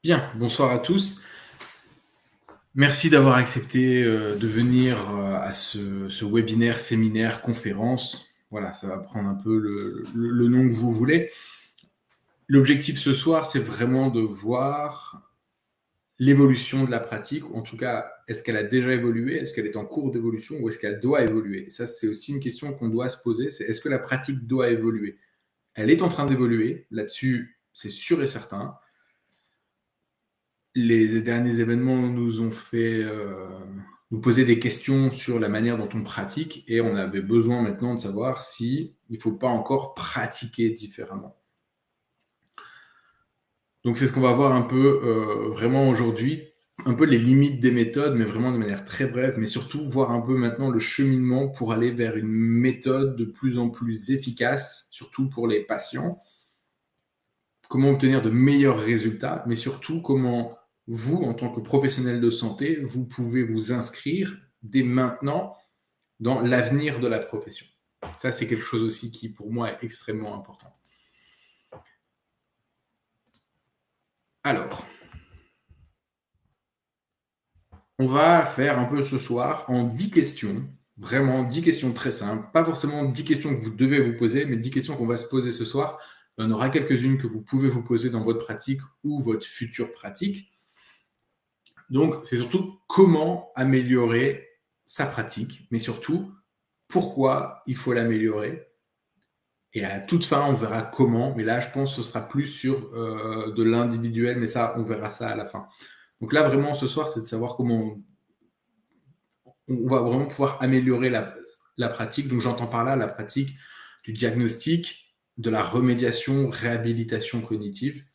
Bien, bonsoir à tous. Merci d'avoir accepté de venir à ce webinaire, séminaire, conférence. Voilà, ça va prendre un peu le nom que vous voulez. L'objectif ce soir, c'est vraiment de voir l'évolution de la pratique. En tout cas, est-ce qu'elle a déjà évolué? Est-ce qu'elle est en cours d'évolution ou est-ce qu'elle doit évoluer? Ça, c'est aussi une question qu'on doit se poser. C'est est-ce que la pratique doit évoluer? Elle est en train d'évoluer. Là-dessus, c'est sûr et certain. Les derniers événements nous ont fait nous poser des questions sur la manière dont on pratique et on avait besoin maintenant de savoir si il ne faut pas encore pratiquer différemment. Donc c'est ce qu'on va voir un peu vraiment aujourd'hui, un peu les limites des méthodes, mais vraiment de manière très brève, mais surtout voir un peu maintenant le cheminement pour aller vers une méthode de plus en plus efficace, surtout pour les patients. Comment obtenir de meilleurs résultats, mais surtout comment vous, en tant que professionnel de santé, vous pouvez vous inscrire dès maintenant dans l'avenir de la profession. Ça, c'est quelque chose aussi qui, pour moi, est extrêmement important. Alors, on va faire un peu ce soir en 10 questions, vraiment 10 questions très simples, pas forcément 10 questions que vous devez vous poser, mais 10 questions qu'on va se poser ce soir. Il y en aura quelques-unes que vous pouvez vous poser dans votre pratique ou votre future pratique. Donc, c'est surtout comment améliorer sa pratique, mais surtout pourquoi il faut l'améliorer. Et à la toute fin, on verra comment. Mais là, je pense que ce sera plus sur de l'individuel, mais ça, on verra ça à la fin. Donc là, vraiment, ce soir, c'est de savoir comment on va vraiment pouvoir améliorer la pratique. Donc, j'entends par là la pratique du diagnostic, de la remédiation, réhabilitation cognitive.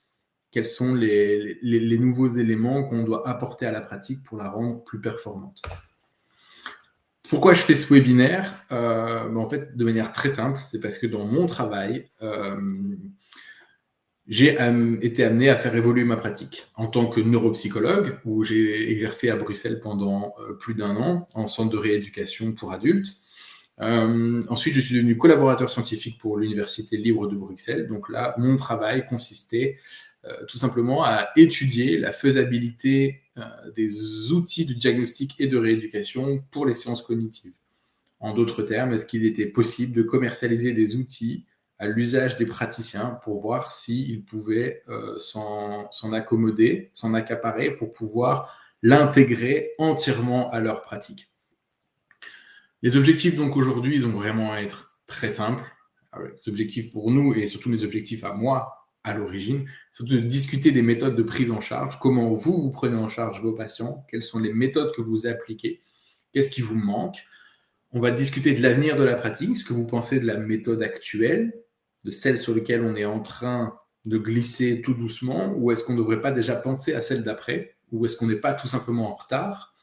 Quels sont les nouveaux éléments qu'on doit apporter à la pratique pour la rendre plus performante. Pourquoi je fais ce webinaire en fait, de manière très simple, c'est parce que dans mon travail, j'ai été amené à faire évoluer ma pratique en tant que neuropsychologue, où j'ai exercé à Bruxelles pendant plus d'1 an en centre de rééducation pour adultes. Ensuite, je suis devenu collaborateur scientifique pour l'Université libre de Bruxelles. Donc là, mon travail consistait tout simplement à étudier la faisabilité des outils de diagnostic et de rééducation pour les sciences cognitives. En d'autres termes, est-ce qu'il était possible de commercialiser des outils à l'usage des praticiens pour voir s'ils pouvaient s'en accommoder, s'en accaparer pour pouvoir l'intégrer entièrement à leur pratique. Les objectifs, donc, aujourd'hui, ils ont vraiment à être très simples. Les objectifs pour nous et surtout mes objectifs à moi, à l'origine, surtout de discuter des méthodes de prise en charge, comment vous prenez en charge vos patients, quelles sont les méthodes que vous appliquez, qu'est-ce qui vous manque. On va discuter de l'avenir de la pratique, ce que vous pensez de la méthode actuelle, de celle sur laquelle on est en train de glisser tout doucement, ou est-ce qu'on ne devrait pas déjà penser à celle d'après, ou est-ce qu'on n'est pas tout simplement en retard.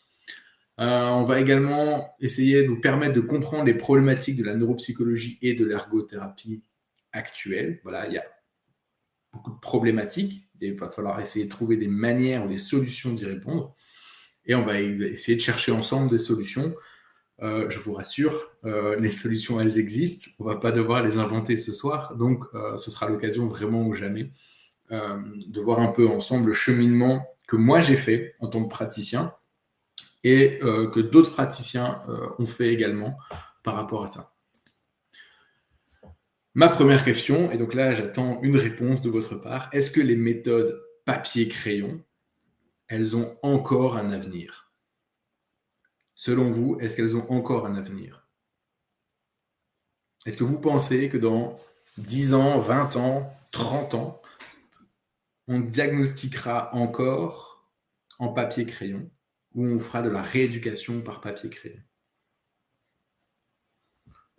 On va également essayer de vous permettre de comprendre les problématiques de la neuropsychologie et de l'ergothérapie actuelle. Voilà, il y a beaucoup de problématiques. Il va falloir essayer de trouver des manières ou des solutions d'y répondre. Et on va essayer de chercher ensemble des solutions. Je vous rassure, les solutions, elles existent. On ne va pas devoir les inventer ce soir. Donc, ce sera l'occasion vraiment ou jamais de voir un peu ensemble le cheminement que moi j'ai fait en tant que praticien et que d'autres praticiens ont fait également par rapport à ça. Ma première question, et donc là j'attends une réponse de votre part, est-ce que les méthodes papier-crayon, elles ont encore un avenir? Selon vous, est-ce qu'elles ont encore un avenir? Est-ce que vous pensez que dans 10 ans, 20 ans, 30 ans, on diagnostiquera encore en papier-crayon ou on fera de la rééducation par papier-crayon?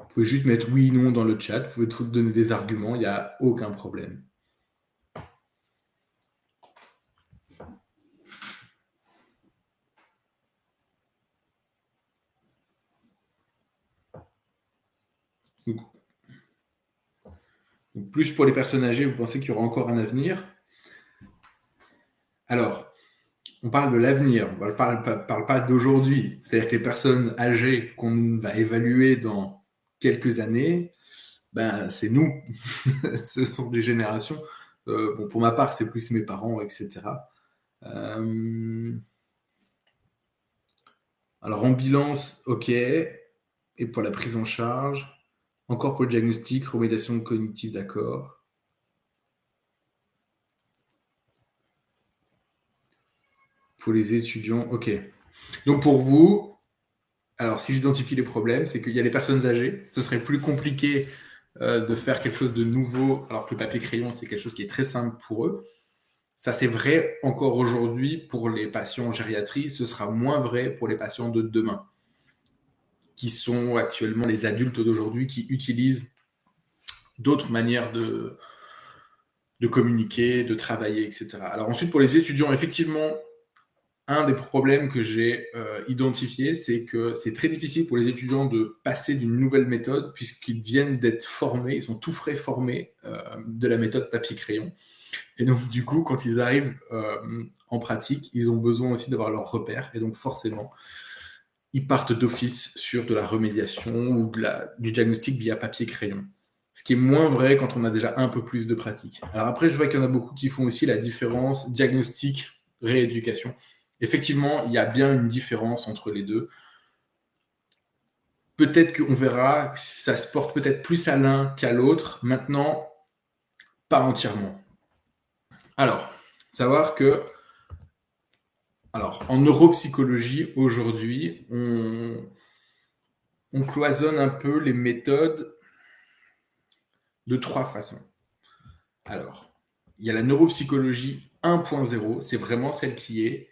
Vous pouvez juste mettre oui, non dans le chat, vous pouvez donner des arguments, il n'y a aucun problème. Donc, plus pour les personnes âgées, vous pensez qu'il y aura encore un avenir? Alors, on parle de l'avenir, on ne parle pas d'aujourd'hui. C'est-à-dire que les personnes âgées qu'on va évaluer dans quelques années, ben, c'est nous. Ce sont des générations. Bon, pour ma part, c'est plus mes parents, etc. Alors, ambulance, ok. Et pour la prise en charge, encore pour le diagnostic, remédiation cognitive, d'accord. Pour les étudiants, ok. Donc, pour vous, alors si j'identifie les problèmes, c'est qu'il y a les personnes âgées. Ce serait plus compliqué de faire quelque chose de nouveau, alors que le papier-crayon, c'est quelque chose qui est très simple pour eux. Ça, c'est vrai encore aujourd'hui pour les patients en gériatrie. Ce sera moins vrai pour les patients de demain, qui sont actuellement les adultes d'aujourd'hui, qui utilisent d'autres manières de communiquer, de travailler, etc. Alors ensuite, pour les étudiants, effectivement, un des problèmes que j'ai identifié, c'est que c'est très difficile pour les étudiants de passer d'une nouvelle méthode puisqu'ils viennent d'être formés, ils sont tout frais formés de la méthode papier-crayon. Et donc, du coup, quand ils arrivent en pratique, ils ont besoin aussi d'avoir leurs repères. Et donc, forcément, ils partent d'office sur de la remédiation ou du diagnostic via papier-crayon. Ce qui est moins vrai quand on a déjà un peu plus de pratique. Alors après, je vois qu'il y en a beaucoup qui font aussi la différence diagnostic-rééducation. Effectivement, il y a bien une différence entre les deux. Peut-être qu'on verra que ça se porte peut-être plus à l'un qu'à l'autre. Maintenant, pas entièrement. Alors, savoir que en neuropsychologie, aujourd'hui, on cloisonne un peu les méthodes de 3 façons. Alors, il y a la neuropsychologie 1.0, c'est vraiment celle qui est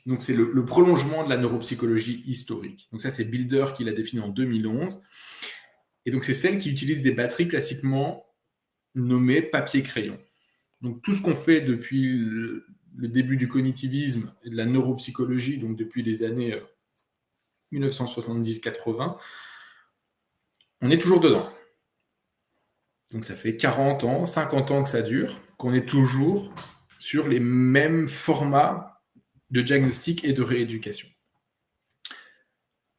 donc c'est le prolongement de la neuropsychologie historique. Donc ça, c'est Bilder qui l'a défini en 2011. Et donc c'est celle qui utilise des batteries classiquement nommées papier-crayon. Donc tout ce qu'on fait depuis le début du cognitivisme et de la neuropsychologie, donc depuis les années 1970-80, on est toujours dedans. Donc ça fait 40 ans, 50 ans que ça dure, qu'on est toujours sur les mêmes formats de diagnostic et de rééducation.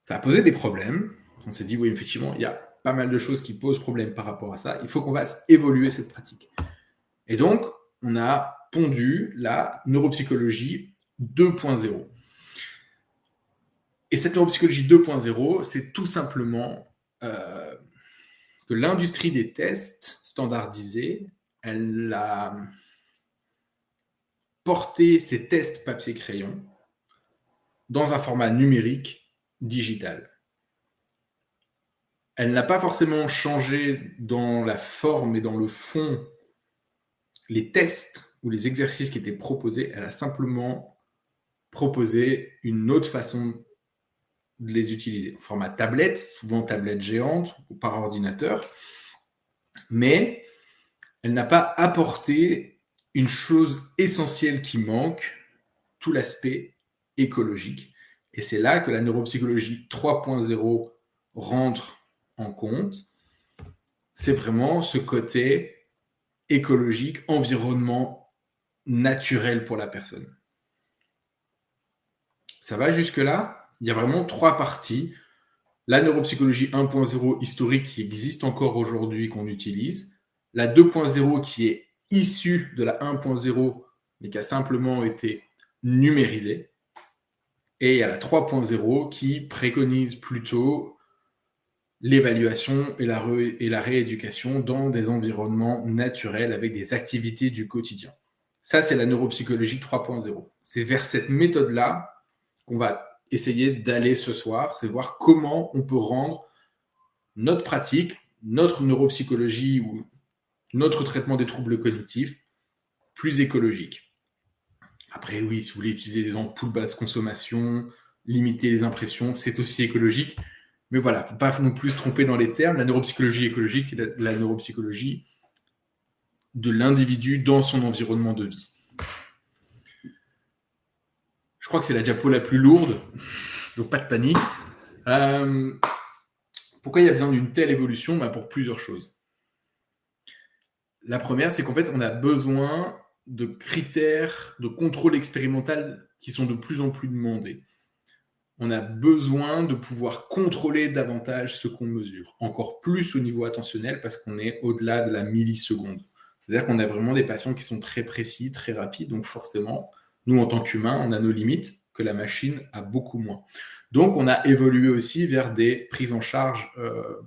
Ça a posé des problèmes. On s'est dit, oui, effectivement, il y a pas mal de choses qui posent problème par rapport à ça. Il faut qu'on fasse évoluer cette pratique. Et donc, on a pondu la neuropsychologie 2.0. Et cette neuropsychologie 2.0, c'est tout simplement que l'industrie des tests standardisés, elle a porté ces tests papier-crayon dans un format numérique digital. Elle n'a pas forcément changé dans la forme et dans le fond les tests ou les exercices qui étaient proposés. Elle a simplement proposé une autre façon de les utiliser. En format tablette, souvent tablette géante ou par ordinateur. Mais elle n'a pas apporté une chose essentielle qui manque, tout l'aspect écologique. Et c'est là que la neuropsychologie 3.0 rentre en compte. C'est vraiment ce côté écologique, environnement naturel pour la personne. Ça va jusque-là? Il y a vraiment 3 parties. La neuropsychologie 1.0 historique qui existe encore aujourd'hui, qu'on utilise. La 2.0 qui est issue de la 1.0, mais qui a simplement été numérisée. Et il y a la 3.0 qui préconise plutôt l'évaluation et la rééducation dans des environnements naturels avec des activités du quotidien. Ça, c'est la neuropsychologie 3.0. C'est vers cette méthode-là qu'on va essayer d'aller ce soir, c'est voir comment on peut rendre notre pratique, notre neuropsychologie ou notre traitement des troubles cognitifs plus écologique. Après, oui, si vous voulez utiliser des ampoules basse consommation, limiter les impressions, c'est aussi écologique. Mais voilà, il ne faut pas non plus se tromper dans les termes. La neuropsychologie écologique est la neuropsychologie de l'individu dans son environnement de vie. Je crois que c'est la diapo la plus lourde, donc pas de panique. Pourquoi il y a besoin d'une telle évolution? Pour plusieurs choses. La première, c'est qu'en fait, on a besoin de critères de contrôle expérimental qui sont de plus en plus demandés. On a besoin de pouvoir contrôler davantage ce qu'on mesure, encore plus au niveau attentionnel parce qu'on est au-delà de la milliseconde. C'est-à-dire qu'on a vraiment des patients qui sont très précis, très rapides, donc forcément, Nous, en tant qu'humains, on a nos limites que la machine a beaucoup moins. Donc, on a évolué aussi vers des prises en charge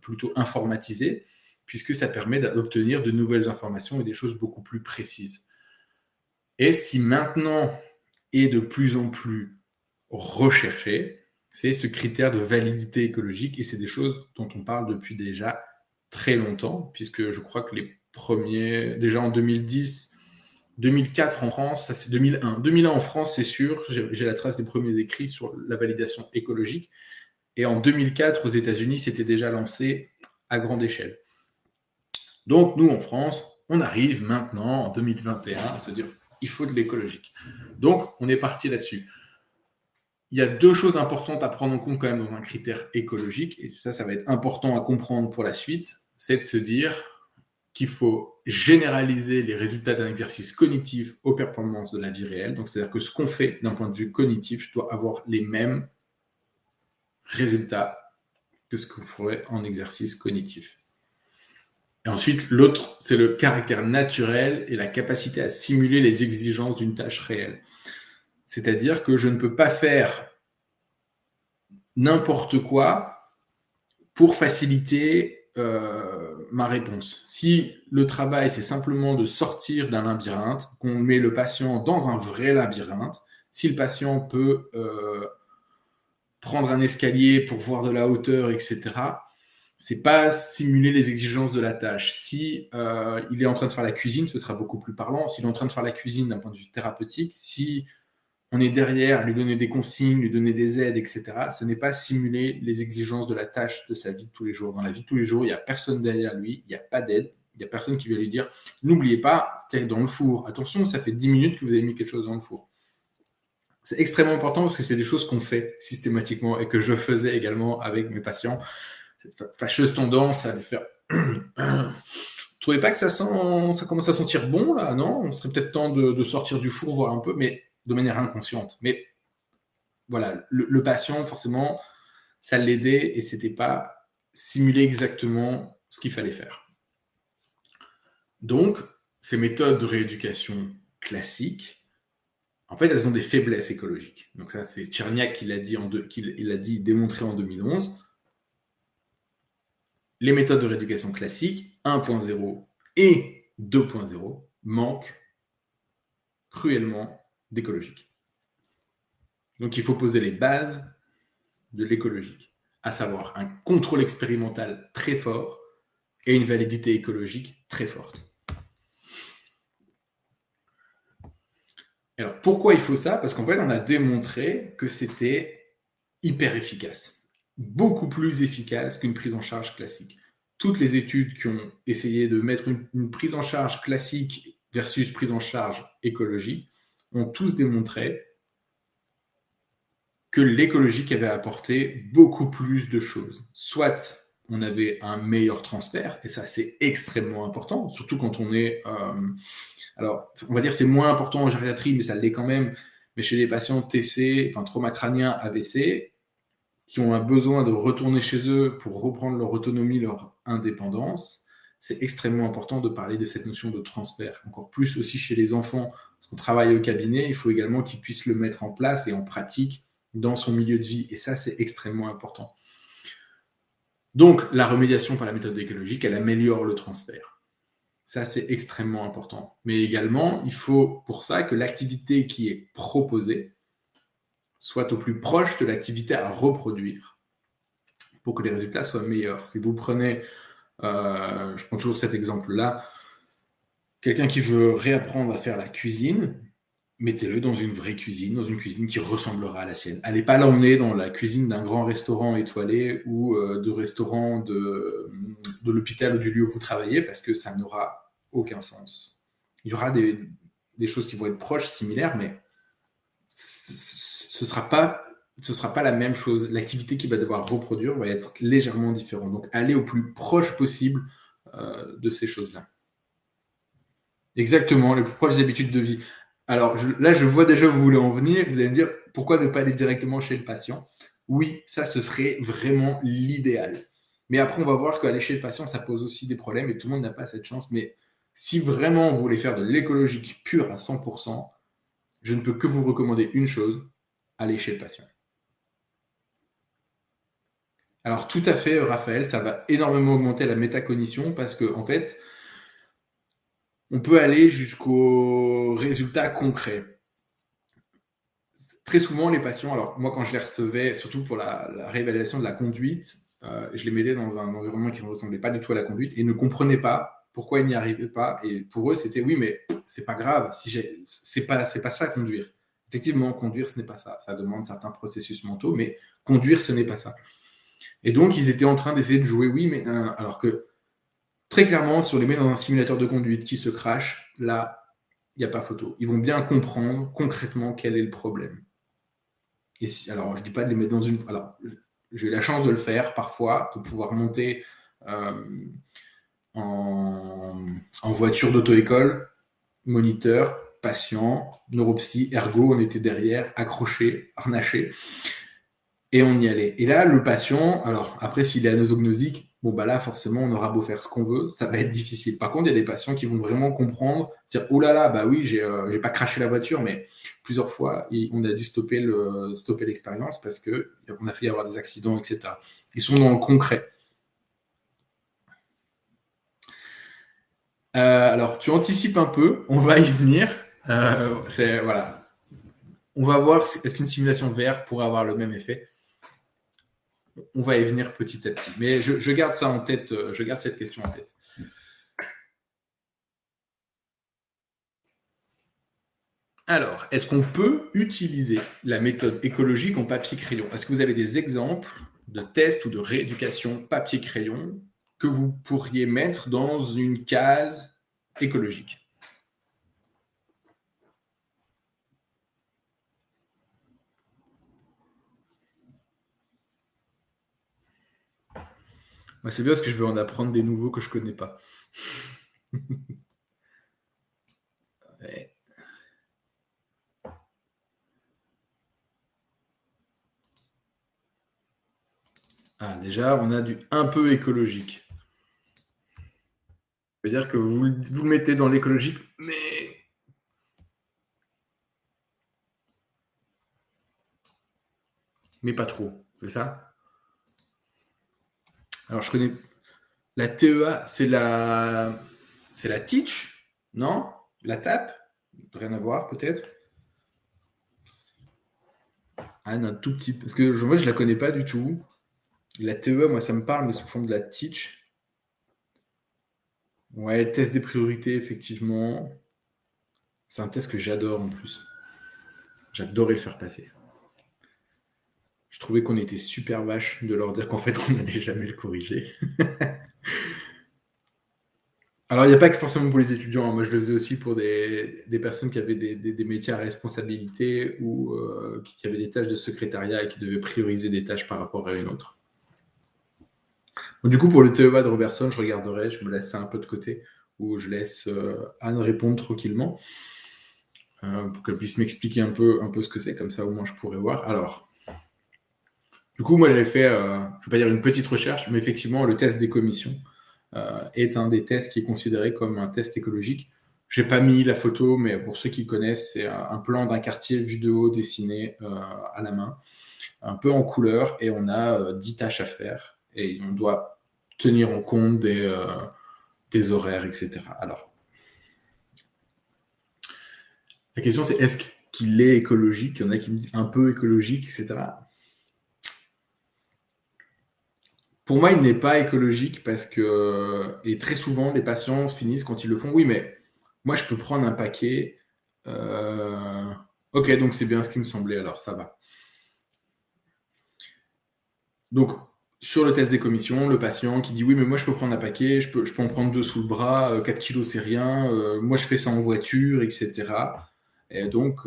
plutôt informatisées, puisque ça permet d'obtenir de nouvelles informations et des choses beaucoup plus précises. Et ce qui maintenant est de plus en plus recherché, c'est ce critère de validité écologique, et c'est des choses dont on parle depuis déjà très longtemps, puisque je crois que les premiers, déjà en 2010, 2004 en France, ça c'est 2001. 2001 en France, c'est sûr, j'ai la trace des premiers écrits sur la validation écologique. Et en 2004, aux États-Unis, c'était déjà lancé à grande échelle. Donc, nous, en France, on arrive maintenant, en 2021, à se dire il faut de l'écologique. Donc, on est parti là-dessus. Il y a deux choses importantes à prendre en compte quand même dans un critère écologique, et ça va être important à comprendre pour la suite, c'est de se dire qu'il faut généraliser les résultats d'un exercice cognitif aux performances de la vie réelle. Donc, c'est-à-dire que ce qu'on fait d'un point de vue cognitif doit avoir les mêmes résultats que ce qu'on ferait en exercice cognitif. Et ensuite, l'autre, c'est le caractère naturel et la capacité à simuler les exigences d'une tâche réelle. C'est-à-dire que je ne peux pas faire n'importe quoi pour faciliter ma réponse. Si le travail, c'est simplement de sortir d'un labyrinthe, qu'on met le patient dans un vrai labyrinthe, si le patient peut prendre un escalier pour voir de la hauteur, etc., c'est pas simuler les exigences de la tâche. Si il est en train de faire la cuisine, ce sera beaucoup plus parlant. S'il est en train de faire la cuisine d'un point de vue thérapeutique, si on est derrière, lui donner des consignes, lui donner des aides, etc., ce n'est pas simuler les exigences de la tâche de sa vie de tous les jours. Dans la vie de tous les jours, il n'y a personne derrière lui, il n'y a pas d'aide, il n'y a personne qui va lui dire « N'oubliez pas ce qu'il y a dans le four. Attention, ça fait 10 minutes que vous avez mis quelque chose dans le four. » C'est extrêmement important parce que c'est des choses qu'on fait systématiquement et que je faisais également avec mes patients. Cette fâcheuse tendance à les faire vous trouvez pas que ça commence à sentir bon là, non? On serait peut-être temps de sortir du four, voir un peu, mais de manière inconsciente. Mais voilà, le patient, forcément, ça l'aidait et c'était pas simuler exactement ce qu'il fallait faire. Donc, ces méthodes de rééducation classiques, en fait, elles ont des faiblesses écologiques. Donc ça, c'est Tcherniak qui l'a dit, démontré en 2011. Les méthodes de rééducation classiques 1.0 et 2.0 manquent cruellement d'écologique. Donc il faut poser les bases de l'écologique, à savoir un contrôle expérimental très fort et une validité écologique très forte. Alors pourquoi il faut ça? Parce qu'en fait, on a démontré que c'était hyper efficace, beaucoup plus efficace qu'une prise en charge classique. Toutes les études qui ont essayé de mettre une prise en charge classique versus prise en charge écologique ont tous démontré que l'écologique avait apporté beaucoup plus de choses. Soit on avait un meilleur transfert, et ça c'est extrêmement important, surtout quand on est... alors, on va dire c'est moins important en gériatrie, mais ça l'est quand même, mais chez des patients TC, enfin trauma crânien, AVC, qui ont un besoin de retourner chez eux pour reprendre leur autonomie, leur indépendance, c'est extrêmement important de parler de cette notion de transfert. Encore plus aussi chez les enfants, parce qu'on travaille au cabinet, il faut également qu'ils puissent le mettre en place et en pratique dans son milieu de vie. Et ça, c'est extrêmement important. Donc, la remédiation par la méthode écologique, elle améliore le transfert. Ça, c'est extrêmement important. Mais également, il faut pour ça que l'activité qui est proposée soit au plus proche de l'activité à reproduire pour que les résultats soient meilleurs. Si vous prenez, je prends toujours cet exemple-là, quelqu'un qui veut réapprendre à faire la cuisine, mettez-le dans une vraie cuisine, dans une cuisine qui ressemblera à la sienne. Allez pas l'emmener dans la cuisine d'un grand restaurant étoilé ou de restaurant de l'hôpital ou du lieu où vous travaillez, parce que ça n'aura aucun sens. Il y aura des choses qui vont être proches, similaires, mais ce sera pas la même chose. L'activité qu'il va devoir reproduire va être légèrement différente. Donc, allez au plus proche possible de ces choses-là. Exactement, les plus proches des habitudes de vie. Alors là, je vois déjà où vous voulez en venir. Vous allez me dire, pourquoi ne pas aller directement chez le patient? Oui, ça, ce serait vraiment l'idéal. Mais après, on va voir qu'aller chez le patient, ça pose aussi des problèmes et tout le monde n'a pas cette chance. Mais si vraiment vous voulez faire de l'écologique pure à 100%, je ne peux que vous recommander une chose, allez chez le patient. Alors tout à fait, Raphaël, ça va énormément augmenter la métacognition parce que en fait, on peut aller jusqu'au résultat concret. Très souvent, les patients, alors moi quand je les recevais, surtout pour la réévaluation de la conduite, je les mettais dans un environnement qui ne ressemblait pas du tout à la conduite et ne comprenaient pas pourquoi ils n'y arrivaient pas. Et pour eux, c'était oui, mais c'est pas grave, c'est pas ça conduire. Effectivement, conduire, ce n'est pas ça. Ça demande certains processus mentaux, mais conduire, ce n'est pas ça. Et donc, ils étaient en train d'essayer de jouer oui, mais alors que très clairement, si on les met dans un simulateur de conduite qui se crache, là, il n'y a pas photo. Ils vont bien comprendre concrètement quel est le problème. Et si, alors, je ne dis pas de les mettre dans une... Alors, j'ai eu la chance de le faire parfois, de pouvoir monter en voiture d'auto-école, moniteur, patient, neuropsy, ergo, on était derrière, accrochés, harnachés, et on y allait. Et là, le patient, alors après, s'il est anosognosique, bon, bah là, forcément, on aura beau faire ce qu'on veut, ça va être difficile. Par contre, il y a des patients qui vont vraiment comprendre, dire, oh là là, bah oui, j'ai pas craché la voiture, mais plusieurs fois, on a dû stopper l'expérience parce qu'on a failli avoir des accidents, etc. Ils sont dans le concret. Alors, tu anticipes un peu, on va y venir. Voilà. On va voir est-ce qu'une simulation VR pourrait avoir le même effet. On va y venir petit à petit. Mais je garde ça en tête, je garde cette question en tête. Alors, est-ce qu'on peut utiliser la méthode écologique en papier-crayon? Est-ce que vous avez des exemples de tests ou de rééducation papier-crayon que vous pourriez mettre dans une case écologique? Moi, c'est bien parce que je vais en apprendre des nouveaux que je ne connais pas. Ouais. Ah, déjà, on a du un peu écologique. Ça veut dire que vous le mettez dans l'écologique, mais pas trop, c'est ça? Alors, je connais la TEA, c'est la Teach, non? La TAP? Rien à voir, peut-être? Ah, un tout petit parce que moi, je la connais pas du tout. La TEA, moi, ça me parle, mais sous forme de la Teach. Ouais, test des priorités, effectivement. C'est un test que j'adore en plus. J'adorais le faire passer. Je trouvais qu'on était super vache de leur dire qu'en fait, on n'allait jamais le corriger. Alors, il n'y a pas que forcément pour les étudiants. Moi, je le faisais aussi pour des personnes qui avaient des métiers à responsabilité ou qui avaient des tâches de secrétariat et qui devaient prioriser des tâches par rapport à une autre. Donc, du coup, pour le TEA de Robertson, je regarderai, je me laisse ça un peu de côté, où je laisse Anne répondre tranquillement pour qu'elle puisse m'expliquer un peu ce que c'est. Comme ça, au moins, je pourrais voir. Alors, du coup, moi, j'avais fait, je ne vais pas dire une petite recherche, mais effectivement, le test des commissions est un des tests qui est considéré comme un test écologique. Je n'ai pas mis la photo, mais pour ceux qui connaissent, c'est un plan d'un quartier vu de haut dessiné à la main, un peu en couleur, et on a 10 tâches à faire, et on doit tenir en compte des horaires, etc. Alors, la question c'est est-ce qu'il est écologique? Il y en a qui me disent un peu écologique, etc. Pour moi, il n'est pas écologique parce que, et très souvent, les patients finissent quand ils le font, oui, mais moi, je peux prendre un paquet. Ok, donc c'est bien ce qui me semblait, alors ça va. Donc, sur le test des commissions, le patient qui dit oui, mais moi, je peux prendre un paquet, je peux en prendre 2 sous le bras, 4 kilos, c'est rien, moi, je fais ça en voiture, etc. Et donc,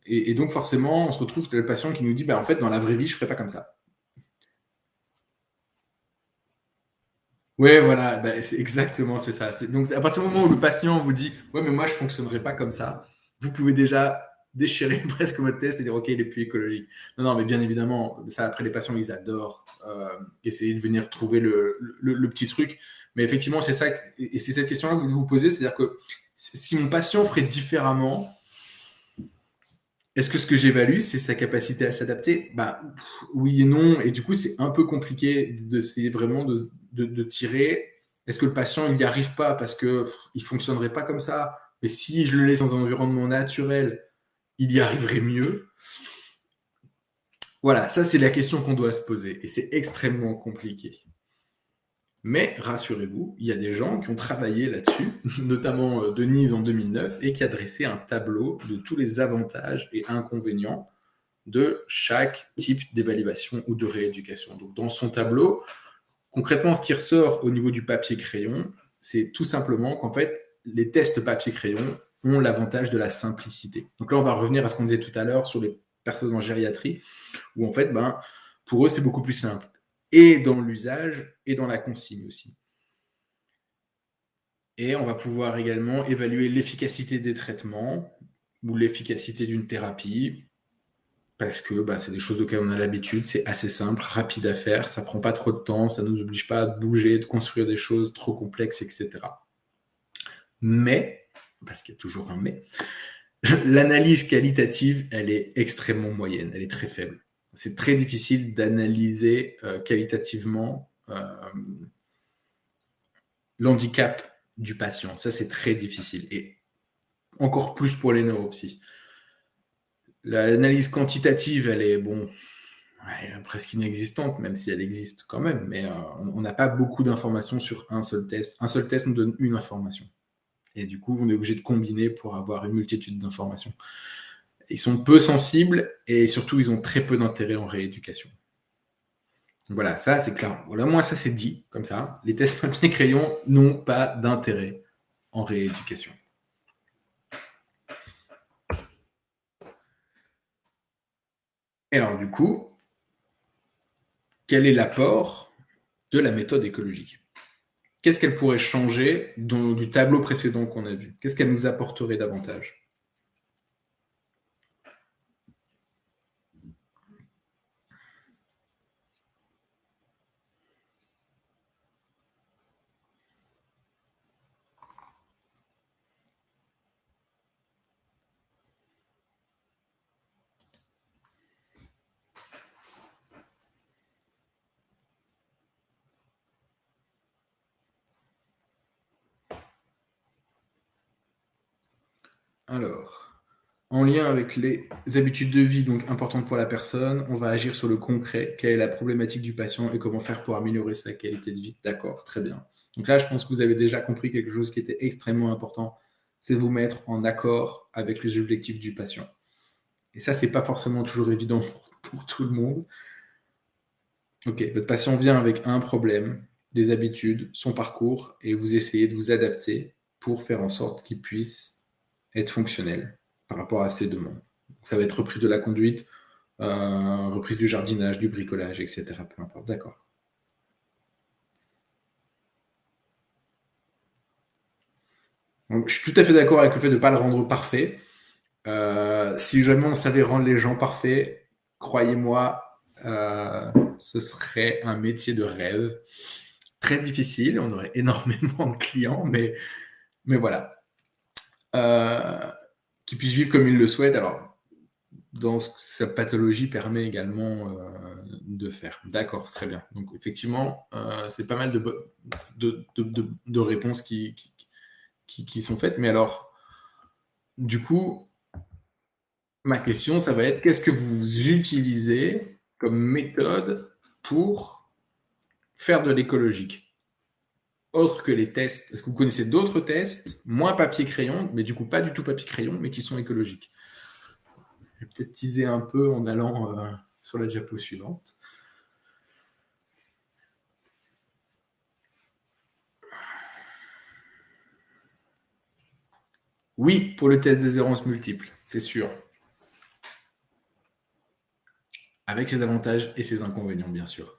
et donc forcément, on se retrouve avec le patient qui nous dit, bah, en fait, dans la vraie vie, je ne ferais pas comme ça. Ouais, voilà, bah, c'est ça. Donc, à partir du moment où le patient vous dit, ouais, mais moi, je ne fonctionnerai pas comme ça, vous pouvez déjà déchirer presque votre test et dire, OK, il est plus écologique. Non, non, mais bien évidemment, ça, après, les patients, ils adorent essayer de venir trouver le petit truc. Mais effectivement, c'est ça, et c'est cette question-là que vous vous posez, c'est-à-dire que si mon patient ferait différemment, Est-ce que ce que j'évalue, c'est sa capacité à s'adapter? Bah, oui et non. Et du coup, c'est un peu compliqué d'essayer vraiment de tirer. Est-ce que le patient, il n'y arrive pas parce qu'il ne fonctionnerait pas comme ça? Mais si je le laisse dans un environnement naturel, il y arriverait mieux. Voilà, ça, c'est la question qu'on doit se poser. Et c'est extrêmement compliqué. Mais rassurez-vous, il y a des gens qui ont travaillé là-dessus, notamment Denise en 2009, et qui a dressé un tableau de tous les avantages et inconvénients de chaque type d'évaluation ou de rééducation. Donc, dans son tableau, concrètement, ce qui ressort au niveau du papier-crayon, c'est tout simplement qu'en fait, les tests papier-crayon ont l'avantage de la simplicité. Donc là, on va revenir à ce qu'on disait tout à l'heure sur les personnes en gériatrie, où en fait, pour eux, c'est beaucoup plus simple. Et dans l'usage, et dans la consigne aussi. Et on va pouvoir également évaluer l'efficacité des traitements ou l'efficacité d'une thérapie, parce que c'est des choses auxquelles on a l'habitude, c'est assez simple, rapide à faire, ça prend pas trop de temps, ça nous oblige pas à bouger, de construire des choses trop complexes, etc. Mais, parce qu'il y a toujours un mais, l'analyse qualitative, elle est extrêmement moyenne, elle est très faible. C'est très difficile d'analyser qualitativement l'handicap du patient. Ça, c'est très difficile. Et encore plus pour les neuropsys. L'analyse quantitative, elle est presque inexistante, même si elle existe quand même, mais on n'a pas beaucoup d'informations sur un seul test. Un seul test nous donne une information. Et du coup, on est obligé de combiner pour avoir une multitude d'informations. Ils sont peu sensibles et surtout, ils ont très peu d'intérêt en rééducation. Voilà, ça c'est clair. Voilà, moi ça c'est dit, comme ça. Les tests papier-crayon n'ont pas d'intérêt en rééducation. Et alors du coup, quel est l'apport de la méthode écologique? Qu'est-ce qu'elle pourrait changer du tableau précédent qu'on a vu? Qu'est-ce qu'elle nous apporterait davantage? Alors, en lien avec les habitudes de vie donc importantes pour la personne, on va agir sur le concret. Quelle est la problématique du patient et comment faire pour améliorer sa qualité de vie? D'accord, très bien. Donc là, je pense que vous avez déjà compris quelque chose qui était extrêmement important, c'est de vous mettre en accord avec les objectifs du patient. Et ça, c'est pas forcément toujours évident pour tout le monde. Ok, votre patient vient avec un problème, des habitudes, son parcours, et vous essayez de vous adapter pour faire en sorte qu'il puisse être fonctionnel par rapport à ses demandes. Ça va être reprise de la conduite, reprise du jardinage, du bricolage, etc. Peu importe. D'accord. Donc, je suis tout à fait d'accord avec le fait de ne pas le rendre parfait. Si jamais on savait rendre les gens parfaits, croyez-moi, ce serait un métier de rêve. Très difficile, on aurait énormément de clients, mais voilà. Qu'ils puissent vivre comme ils le souhaitent. Alors, dans ce que sa pathologie permet également de faire. D'accord, très bien. Donc, effectivement, c'est pas mal de réponses qui sont faites. Mais alors, du coup, ma question, ça va être qu'est-ce que vous utilisez comme méthode pour faire de l'écologique? Autre que les tests, est-ce que vous connaissez d'autres tests, moins papier-crayon, mais du coup pas du tout papier-crayon, mais qui sont écologiques? Je vais peut-être teaser un peu en allant sur la diapo suivante. Oui, pour le test des errances multiples, c'est sûr. Avec ses avantages et ses inconvénients, bien sûr.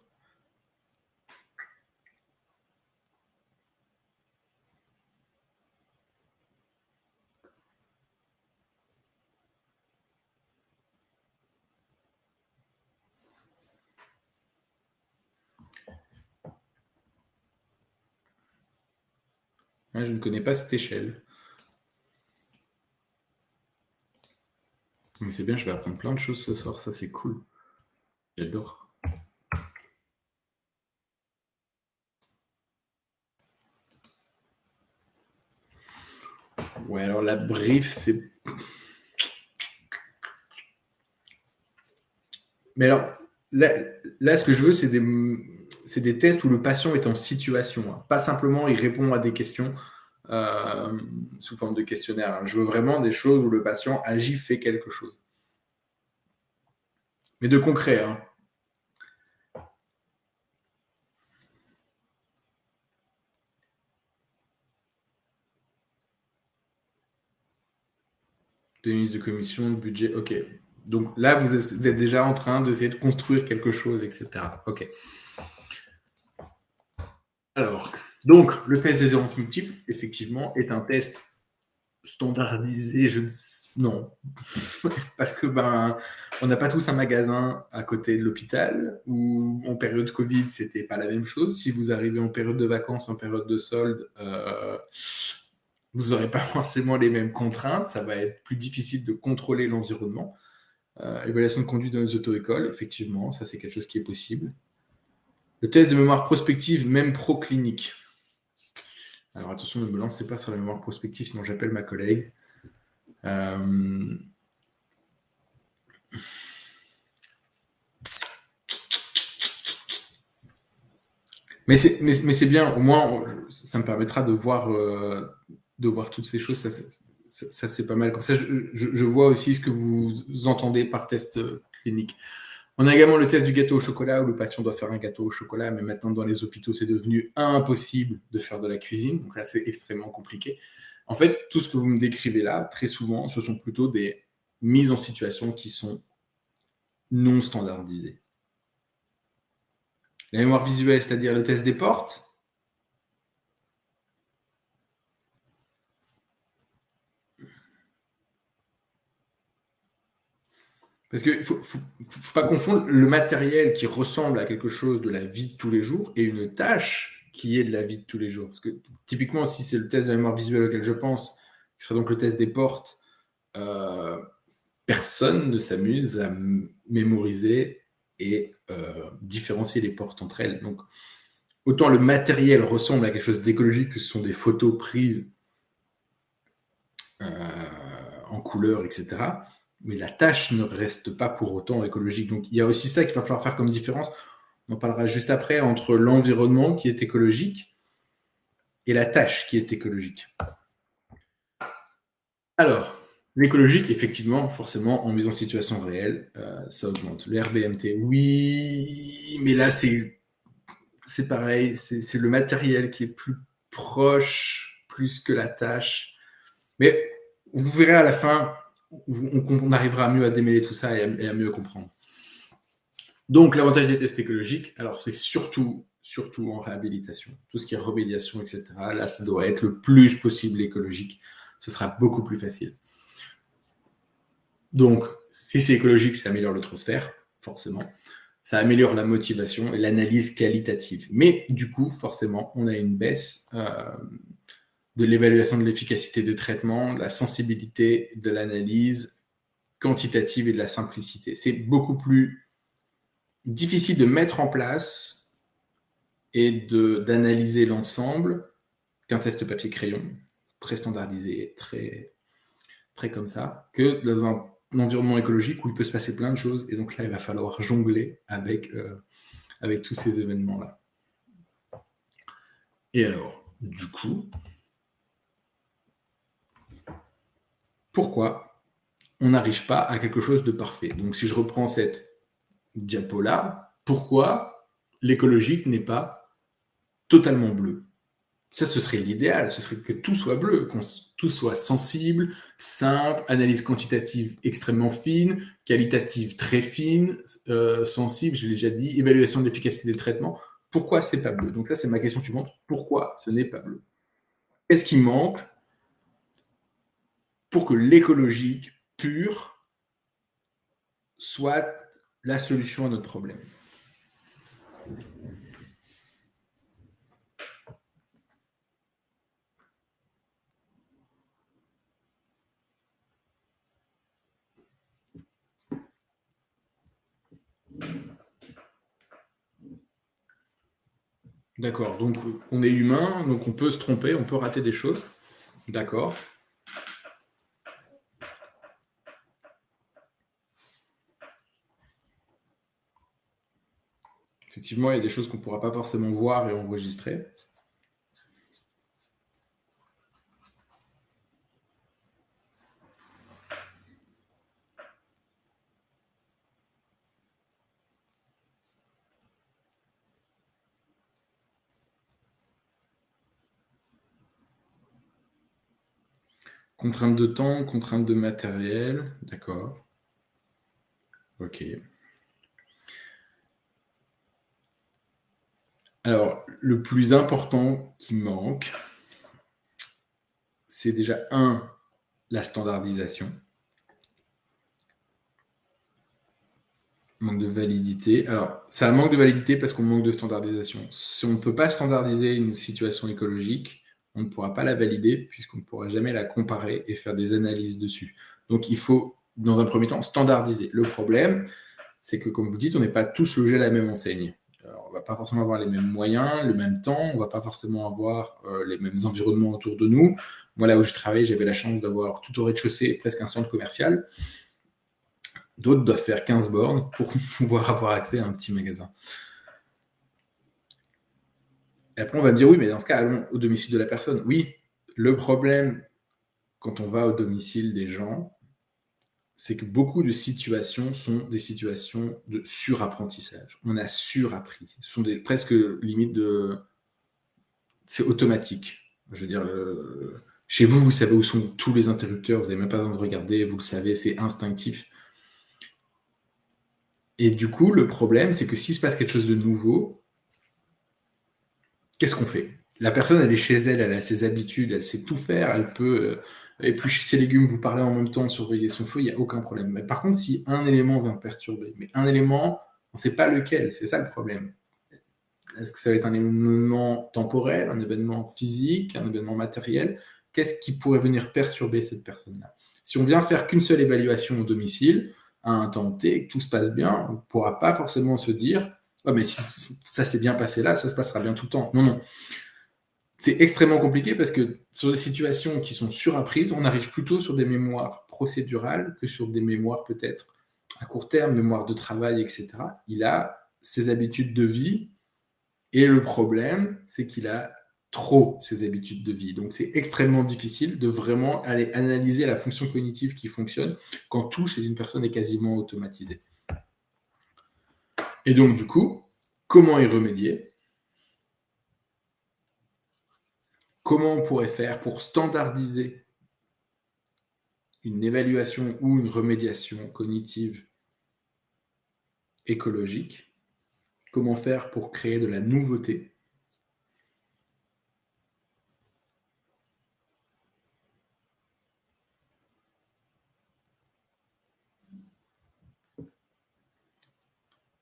Je ne connais pas cette échelle. Mais c'est bien, je vais apprendre plein de choses ce soir, ça c'est cool. J'adore. Ouais, alors la brief, c'est... Mais alors, là, ce que je veux, c'est des tests où le patient est en situation. Hein. Pas simplement, il répond à des questions sous forme de questionnaire. Hein. Je veux vraiment des choses où le patient agit, fait quelque chose. Mais de concret. Hein. De mise de commission, de budget, ok. Donc là, vous êtes déjà en train d'essayer de construire quelque chose, etc. Ok. Alors, donc, le test des erreurs multiples, effectivement, est un test standardisé. Non. Parce que, on n'a pas tous un magasin à côté de l'hôpital, ou en période Covid, c'était pas la même chose. Si vous arrivez en période de vacances, en période de solde, vous n'aurez pas forcément les mêmes contraintes. Ça va être plus difficile de contrôler l'environnement. Évaluation de conduite dans les auto-écoles, effectivement, ça c'est quelque chose qui est possible. Le test de mémoire prospective, même proclinique. Alors attention, ne me lancez pas sur la mémoire prospective, sinon j'appelle ma collègue. Mais c'est bien, au moins, ça me permettra de voir toutes ces choses. Ça c'est pas mal. Comme ça, je vois aussi ce que vous entendez par test clinique. On a également le test du gâteau au chocolat où le patient doit faire un gâteau au chocolat, mais maintenant dans les hôpitaux, c'est devenu impossible de faire de la cuisine. Donc là, c'est extrêmement compliqué. En fait, tout ce que vous me décrivez là, très souvent, ce sont plutôt des mises en situation qui sont non standardisées. La mémoire visuelle, c'est-à-dire le test des portes. Parce qu'il ne faut pas confondre le matériel qui ressemble à quelque chose de la vie de tous les jours et une tâche qui est de la vie de tous les jours. Parce que typiquement, si c'est le test de la mémoire visuelle auquel je pense, qui serait donc le test des portes, personne ne s'amuse à mémoriser et différencier les portes entre elles. Donc, autant le matériel ressemble à quelque chose d'écologique, que ce sont des photos prises en couleur, etc., mais la tâche ne reste pas pour autant écologique. Donc il y a aussi ça qu'il va falloir faire comme différence. On en parlera juste après entre l'environnement qui est écologique et la tâche qui est écologique. Alors, l'écologique, effectivement, forcément, en mise en situation réelle, ça augmente. Le RBMT, oui, mais là, c'est pareil, c'est le matériel qui est plus proche, plus que la tâche. Mais vous verrez à la fin, on arrivera mieux à démêler tout ça et à mieux comprendre. Donc, l'avantage des tests écologiques, alors c'est surtout en réhabilitation. Tout ce qui est remédiation, etc., là, ça doit être le plus possible écologique. Ce sera beaucoup plus facile. Donc, si c'est écologique, ça améliore le transfert, forcément. Ça améliore la motivation et l'analyse qualitative. Mais du coup, forcément, on a une baisse de l'évaluation de l'efficacité des traitements, de la sensibilité de l'analyse quantitative et de la simplicité. C'est beaucoup plus difficile de mettre en place et d'analyser l'ensemble qu'un test papier-crayon, très standardisé, très, très comme ça, que dans un environnement écologique où il peut se passer plein de choses. Et donc là, il va falloir jongler avec tous ces événements-là. Et alors, du coup, pourquoi on n'arrive pas à quelque chose de parfait? Donc si je reprends cette diapo-là, pourquoi l'écologique n'est pas totalement bleu? Ça, ce serait l'idéal, ce serait que tout soit bleu, que tout soit sensible, simple, analyse quantitative extrêmement fine, qualitative très fine, sensible, je l'ai déjà dit, évaluation de l'efficacité des traitements. Pourquoi c'est pas bleu? Donc là, c'est ma question suivante. Pourquoi ce n'est pas bleu? Qu'est-ce qui manque pour que l'écologique pur soit la solution à notre problème? D'accord, donc on est humain, donc on peut se tromper, on peut rater des choses. D'accord. Effectivement, il y a des choses qu'on ne pourra pas forcément voir et enregistrer. Contrainte de temps, contrainte de matériel, d'accord. Ok. Alors, le plus important qui manque, c'est déjà la standardisation. Manque de validité. Alors, c'est un manque de validité parce qu'on manque de standardisation. Si on ne peut pas standardiser une situation écologique, on ne pourra pas la valider puisqu'on ne pourra jamais la comparer et faire des analyses dessus. Donc, il faut, dans un premier temps, standardiser. Le problème, c'est que, comme vous dites, on n'est pas tous logés à la même enseigne. Alors, on ne va pas forcément avoir les mêmes moyens, le même temps, on ne va pas forcément avoir les mêmes environnements autour de nous. Moi, là où je travaille, j'avais la chance d'avoir tout au rez-de-chaussée presque un centre commercial. D'autres doivent faire 15 bornes pour pouvoir avoir accès à un petit magasin. Et après, on va me dire, oui, mais dans ce cas, allons au domicile de la personne. Oui, le problème, quand on va au domicile des gens, c'est que beaucoup de situations sont des situations de surapprentissage. On a surappris. Ce sont presque limite de... C'est automatique. Je veux dire, chez vous, vous savez où sont tous les interrupteurs, vous n'avez même pas besoin de regarder, vous le savez, c'est instinctif. Et du coup, le problème, c'est que s'il se passe quelque chose de nouveau, qu'est-ce qu'on fait? La personne, elle est chez elle, elle a ses habitudes, elle sait tout faire, elle peut éplucher ses légumes, vous parler en même temps, surveiller son feu, il n'y a aucun problème. Mais par contre, si un élément vient perturber, mais un élément, on ne sait pas lequel, c'est ça le problème. Est-ce que ça va être un événement temporel, un événement physique, un événement matériel? Qu'est-ce qui pourrait venir perturber cette personne-là? Si on vient faire qu'une seule évaluation au domicile, à un temps T, que tout se passe bien, on ne pourra pas forcément se dire oh, mais si ça s'est bien passé là, ça se passera bien tout le temps. Non, non. C'est extrêmement compliqué parce que sur des situations qui sont surapprises, on arrive plutôt sur des mémoires procédurales que sur des mémoires peut-être à court terme, mémoire de travail, etc. Il a ses habitudes de vie et le problème, c'est qu'il a trop ses habitudes de vie. Donc, c'est extrêmement difficile de vraiment aller analyser la fonction cognitive qui fonctionne quand tout chez une personne est quasiment automatisé. Et donc, du coup, comment y remédier? Comment on pourrait faire pour standardiser une évaluation ou une remédiation cognitive écologique? Comment faire pour créer de la nouveauté?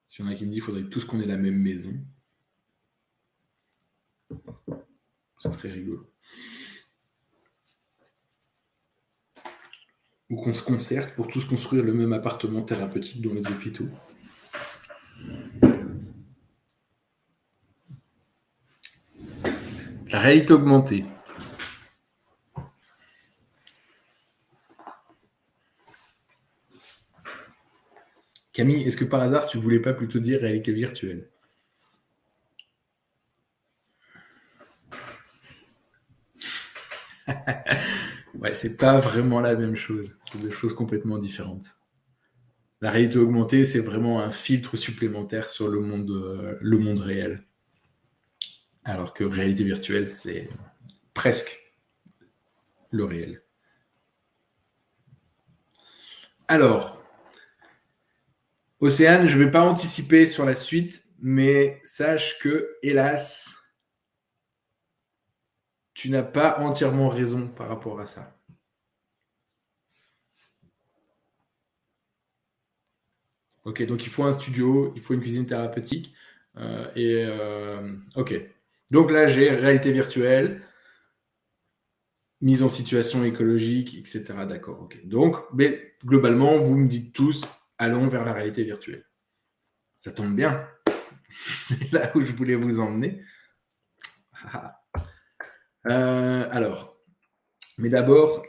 S'il y en a qui me disent qu'il faudrait tous qu'on ait la même maison, ce serait rigolo. Ou qu'on se concerte pour tous construire le même appartement thérapeutique dans les hôpitaux. La réalité augmentée. Camille, est-ce que par hasard tu voulais pas plutôt dire réalité virtuelle? Ouais, c'est pas vraiment la même chose. C'est deux choses complètement différentes. La réalité augmentée, c'est vraiment un filtre supplémentaire sur le monde réel. Alors que réalité virtuelle, c'est presque le réel. Alors, Océane, je ne vais pas anticiper sur la suite, mais sache que, hélas, tu n'as pas entièrement raison par rapport à ça. Ok, donc il faut un studio, il faut une cuisine thérapeutique. Ok. Donc là, j'ai réalité virtuelle, mise en situation écologique, etc. D'accord, ok. Donc, mais globalement, vous me dites tous, allons vers la réalité virtuelle. Ça tombe bien. C'est là où je voulais vous emmener. Alors, mais d'abord,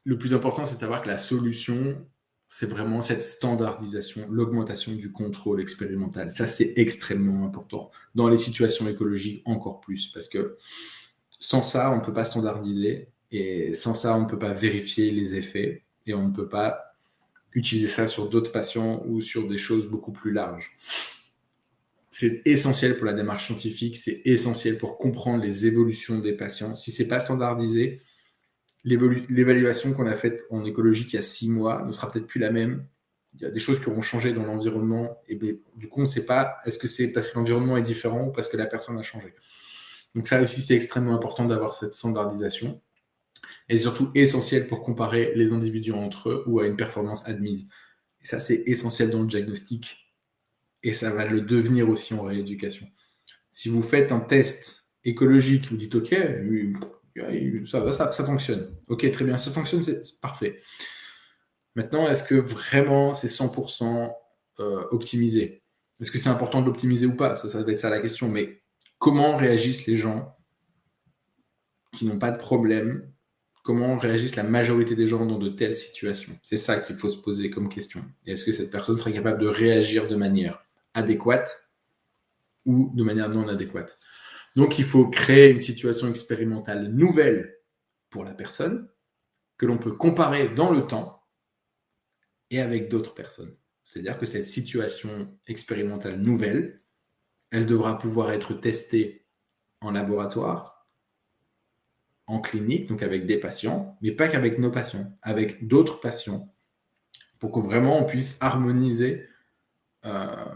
le plus important, c'est de savoir que la solution, c'est vraiment cette standardisation, l'augmentation du contrôle expérimental. Ça, c'est extrêmement important. Dans les situations écologiques, encore plus, parce que sans ça, on ne peut pas standardiser, et sans ça, on ne peut pas vérifier les effets, et on ne peut pas utiliser ça sur d'autres patients ou sur des choses beaucoup plus larges. C'est essentiel pour la démarche scientifique, c'est essentiel pour comprendre les évolutions des patients. Si c'est pas standardisé, l'évaluation qu'on a faite en écologie il y a 6 mois ne sera peut-être plus la même. Il y a des choses qui auront changé dans l'environnement, et du coup, on ne sait pas est-ce que c'est parce que l'environnement est différent ou parce que la personne a changé. Donc ça aussi, c'est extrêmement important d'avoir cette standardisation, et surtout essentiel pour comparer les individus entre eux ou à une performance admise. Et ça, c'est essentiel dans le diagnostic, et ça va le devenir aussi en rééducation. Si vous faites un test écologique, vous dites OK, ça va, ça fonctionne. OK, très bien, ça fonctionne, c'est parfait. Maintenant, est-ce que vraiment c'est 100% optimisé? Est-ce que c'est important de l'optimiser ou pas? Ça va être ça la question. Mais comment réagissent les gens qui n'ont pas de problème? Comment réagissent la majorité des gens dans de telles situations? C'est ça qu'il faut se poser comme question. Et est-ce que cette personne serait capable de réagir de manière adéquate ou de manière non adéquate? Donc, il faut créer une situation expérimentale nouvelle pour la personne que l'on peut comparer dans le temps et avec d'autres personnes. C'est-à-dire que cette situation expérimentale nouvelle, elle devra pouvoir être testée en laboratoire, en clinique, donc avec des patients, mais pas qu'avec nos patients, avec d'autres patients, pour que vraiment on puisse harmoniser euh,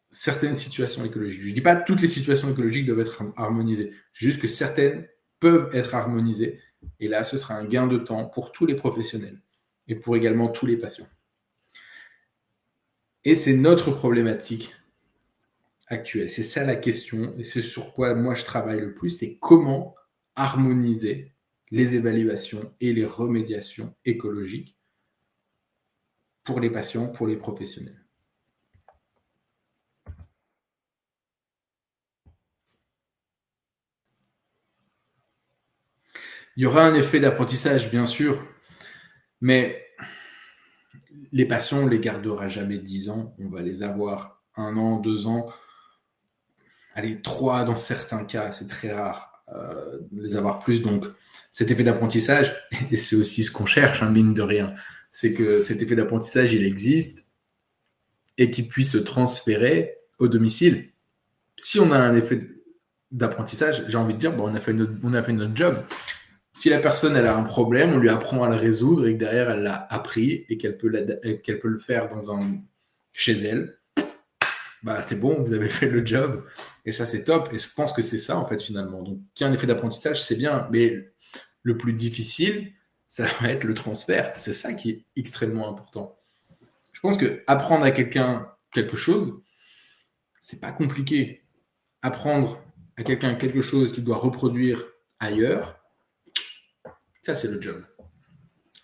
certaines situations écologiques. Je ne dis pas que toutes les situations écologiques doivent être harmonisées, juste que certaines peuvent être harmonisées, et là, ce sera un gain de temps pour tous les professionnels et pour également tous les patients. Et c'est notre problématique actuelle. C'est ça la question, et c'est sur quoi moi je travaille le plus, c'est comment harmoniser les évaluations et les remédiations écologiques pour les patients, pour les professionnels. Il y aura un effet d'apprentissage, bien sûr, mais les patients, on ne les gardera jamais 10 ans. On va les avoir 1 an, 2 ans, allez, 3 dans certains cas, c'est très rare de les avoir plus. Donc, cet effet d'apprentissage, et c'est aussi ce qu'on cherche, hein, mine de rien, c'est que cet effet d'apprentissage, il existe et qu'il puisse se transférer au domicile. Si on a un effet d'apprentissage, j'ai envie de dire, bon, on a fait notre job. Si la personne elle a un problème, on lui apprend à le résoudre et que derrière elle l'a appris et qu'elle peut le faire chez elle, bah c'est bon, vous avez fait le job et ça c'est top. Et je pense que c'est ça en fait finalement. Donc qu'il y ait un effet d'apprentissage, c'est bien, mais le plus difficile, ça va être le transfert. C'est ça qui est extrêmement important. Je pense que apprendre à quelqu'un quelque chose, c'est pas compliqué. Apprendre à quelqu'un quelque chose qu'il doit reproduire ailleurs, ça c'est le job.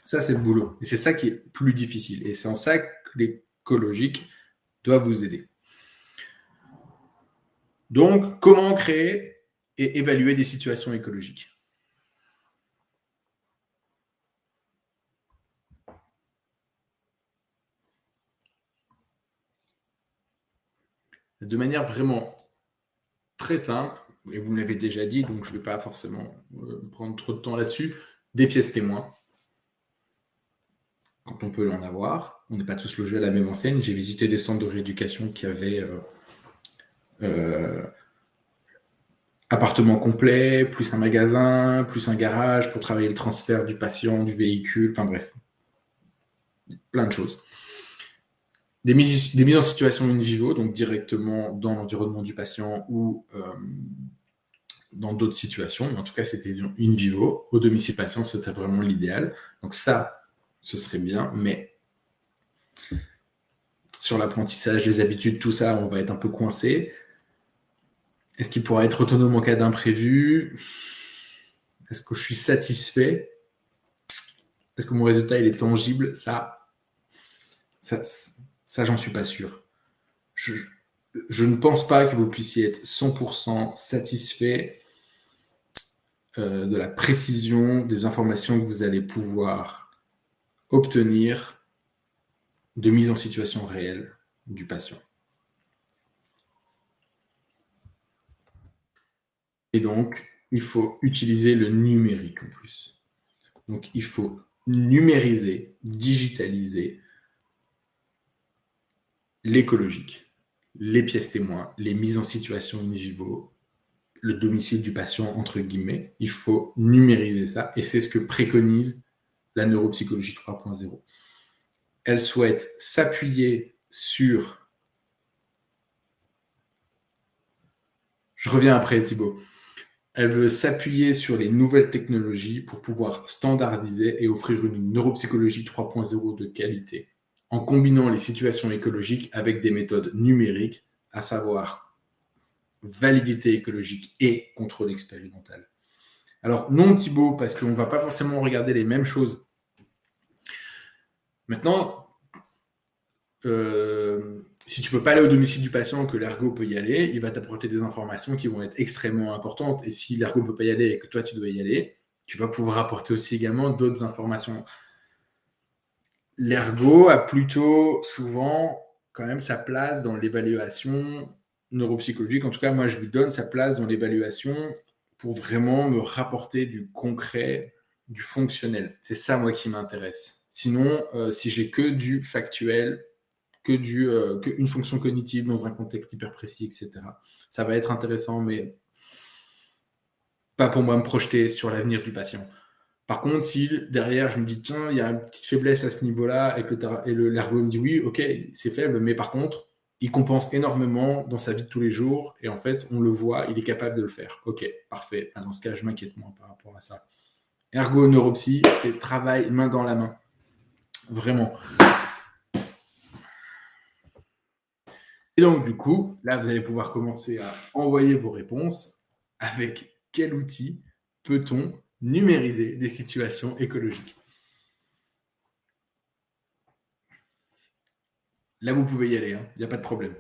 Ça c'est le boulot. Et c'est ça qui est plus difficile. Et c'est en ça que l'écologique doit vous aider. Donc, comment créer et évaluer des situations écologiques? De manière vraiment très simple, et vous me l'avez déjà dit, donc je ne vais pas forcément prendre trop de temps là-dessus, des pièces témoins, quand on peut en avoir. On n'est pas tous logés à la même enseigne. J'ai visité des centres de rééducation qui avaient euh, appartement complet, plus un magasin, plus un garage pour travailler le transfert du patient, du véhicule, enfin bref, plein de choses. Des mises en situation in vivo, donc directement dans l'environnement du patient ou dans d'autres situations. Mais en tout cas, c'était in vivo. Au domicile patient, c'était vraiment l'idéal. Donc ça, ce serait bien, mais sur l'apprentissage, les habitudes, tout ça, on va être un peu coincé. Est-ce qu'il pourra être autonome en cas d'imprévu? Est-ce que je suis satisfait? Est-ce que mon résultat il est tangible? Ça, j'en suis pas sûr. je ne pense pas que vous puissiez être 100% satisfait de la précision des informations que vous allez pouvoir obtenir de mise en situation réelle du patient. Et donc, il faut utiliser le numérique en plus. Donc, il faut numériser, digitaliser l'écologique, les pièces témoins, les mises en situation in vivo, le domicile du patient, entre guillemets. Il faut numériser ça, et c'est ce que préconise la neuropsychologie 3.0. Elle souhaite s'appuyer sur... Je reviens après, Thibaut. Elle veut s'appuyer sur les nouvelles technologies pour pouvoir standardiser et offrir une neuropsychologie 3.0 de qualité, en combinant les situations écologiques avec des méthodes numériques, à savoir validité écologique et contrôle expérimental. Alors non, Thibaut, parce qu'on ne va pas forcément regarder les mêmes choses. Maintenant, si tu ne peux pas aller au domicile du patient, que l'ergo peut y aller, il va t'apporter des informations qui vont être extrêmement importantes. Et si l'ergo ne peut pas y aller et que toi, tu dois y aller, tu vas pouvoir apporter aussi également d'autres informations. L'ergo a plutôt souvent quand même sa place dans l'évaluation neuropsychologique. En tout cas, moi, je lui donne sa place dans l'évaluation pour vraiment me rapporter du concret, du fonctionnel. C'est ça, moi, qui m'intéresse. Sinon, si j'ai que du factuel, qu'une fonction cognitive dans un contexte hyper précis, etc., ça va être intéressant, mais pas pour moi me projeter sur l'avenir du patient. Par contre, si derrière, je me dis, tiens, il y a une petite faiblesse à ce niveau-là, et l'ergo me dit, oui, ok, c'est faible, mais par contre, il compense énormément dans sa vie de tous les jours, et en fait, on le voit, il est capable de le faire. Ok, parfait. Dans ce cas, je m'inquiète moins par rapport à ça. Ergo, neuropsy, c'est travail main dans la main. Vraiment. Et donc, du coup, là, vous allez pouvoir commencer à envoyer vos réponses. Avec quel outil peut-on numériser des situations écologiques? Là, vous pouvez y aller, il n'y a pas de problème.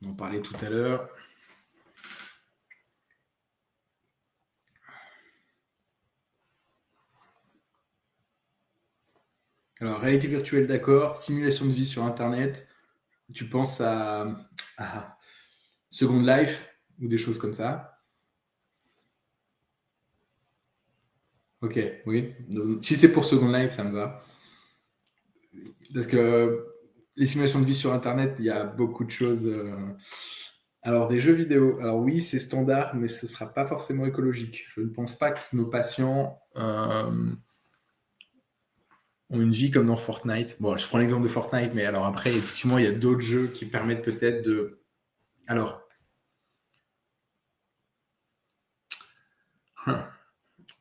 On en parlait tout à l'heure. Alors, réalité virtuelle, d'accord. Simulation de vie sur Internet. Tu penses à Second Life ou des choses comme ça? Ok, oui. Donc, si c'est pour Second Life, ça me va. Parce que les simulations de vie sur Internet, il y a beaucoup de choses. Alors, des jeux vidéo. Alors oui, c'est standard, mais ce ne sera pas forcément écologique. Je ne pense pas que nos patients ont une vie comme dans Fortnite. Bon, je prends l'exemple de Fortnite, mais alors après, effectivement, il y a d'autres jeux qui permettent peut-être de... Alors,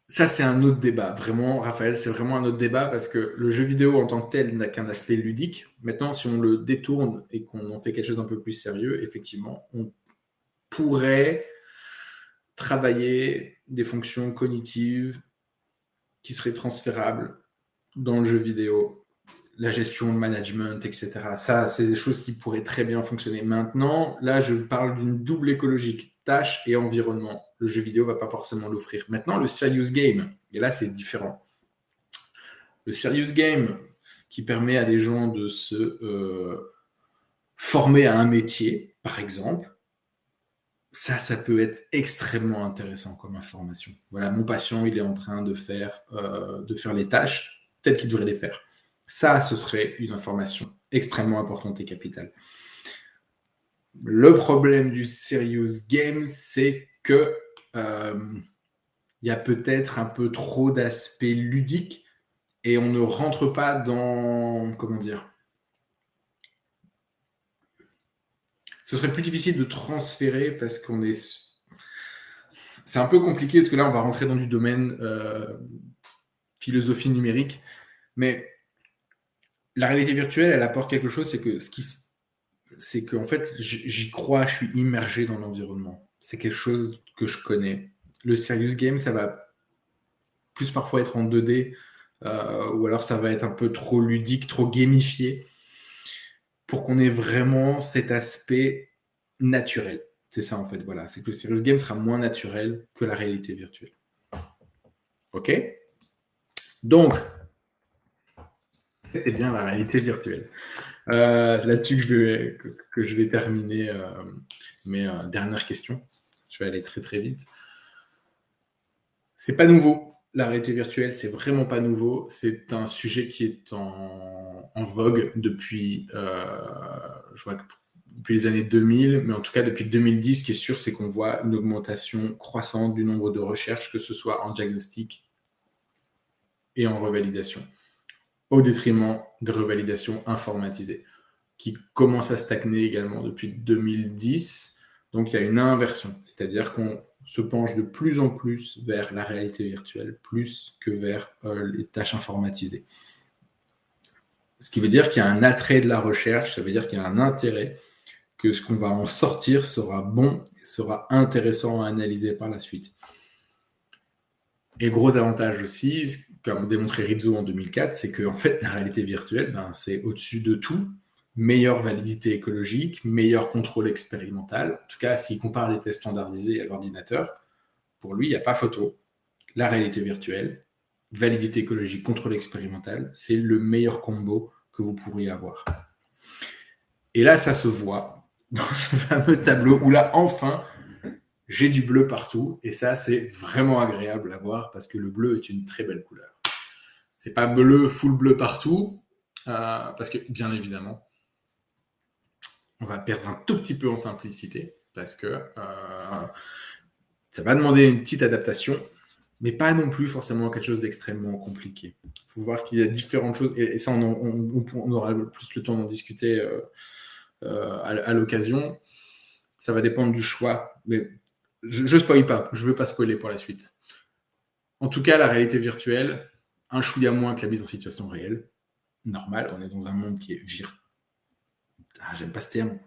ça, c'est un autre débat. Vraiment, Raphaël, c'est vraiment un autre débat parce que le jeu vidéo en tant que tel n'a qu'un aspect ludique. Maintenant, si on le détourne et qu'on en fait quelque chose d'un peu plus sérieux, effectivement, on pourrait travailler des fonctions cognitives qui seraient transférables dans le jeu vidéo, la gestion, le management, etc. Ça, c'est des choses qui pourraient très bien fonctionner. Maintenant, là, je parle d'une double écologique, tâche et environnement. Le jeu vidéo ne va pas forcément l'offrir. Maintenant, le serious game, et là, c'est différent. Le serious game qui permet à des gens de se former à un métier, par exemple, ça peut être extrêmement intéressant comme information. Voilà, mon patient, il est en train de faire les tâches telles qu'il devrait les faire. Ça, ce serait une information extrêmement importante et capitale. Le problème du serious game, c'est que y a peut-être un peu trop d'aspects ludiques et on ne rentre pas dans, comment dire, ce serait plus difficile de transférer parce qu'on est... C'est un peu compliqué parce que là, on va rentrer dans du domaine philosophie numérique, mais la réalité virtuelle, elle apporte quelque chose, c'est que en fait, j'y crois, je suis immergé dans l'environnement. C'est quelque chose que je connais. Le serious game, ça va plus parfois être en 2D, ou alors ça va être un peu trop ludique, trop gamifié, pour qu'on ait vraiment cet aspect naturel. C'est ça en fait, voilà. C'est que le serious game sera moins naturel que la réalité virtuelle. Ok? Donc, c'est bien la réalité virtuelle. Là-dessus que je vais terminer mes dernières questions. Je vais aller très très vite. C'est pas nouveau. La réalité virtuelle, c'est vraiment pas nouveau. C'est un sujet qui est en vogue depuis, je vois, depuis les années 2000, mais en tout cas depuis 2010. Ce qui est sûr, c'est qu'on voit une augmentation croissante du nombre de recherches, que ce soit en diagnostic et en revalidation, au détriment des revalidations informatisées, qui commencent à stagner également depuis 2010. Donc il y a une inversion, c'est-à-dire qu'on se penche de plus en plus vers la réalité virtuelle, plus que vers les tâches informatisées. Ce qui veut dire qu'il y a un attrait de la recherche, ça veut dire qu'il y a un intérêt, que ce qu'on va en sortir sera bon et sera intéressant à analyser par la suite. Et gros avantage aussi, comme démontré Rizzo en 2004, c'est que en fait, la réalité virtuelle, c'est au-dessus de tout. Meilleure validité écologique, meilleur contrôle expérimental. En tout cas, s'il compare les tests standardisés à l'ordinateur, pour lui, il n'y a pas photo. La réalité virtuelle, validité écologique, contrôle expérimental, c'est le meilleur combo que vous pourriez avoir. Et là, ça se voit dans ce fameux tableau où là, enfin, j'ai du bleu partout. Et ça, c'est vraiment agréable à voir parce que le bleu est une très belle couleur. C'est pas bleu, full bleu partout, parce que, bien évidemment, on va perdre un tout petit peu en simplicité parce que ça va demander une petite adaptation, mais pas non plus forcément quelque chose d'extrêmement compliqué. Il faut voir qu'il y a différentes choses, et ça, on aura plus le temps d'en discuter à l'occasion. Ça va dépendre du choix, mais je ne spoil pas, je ne veux pas spoiler pour la suite. En tout cas, la réalité virtuelle, un chouïa moins que la mise en situation réelle. Normal, on est dans un monde qui est virtuel. J'aime pas ce terme.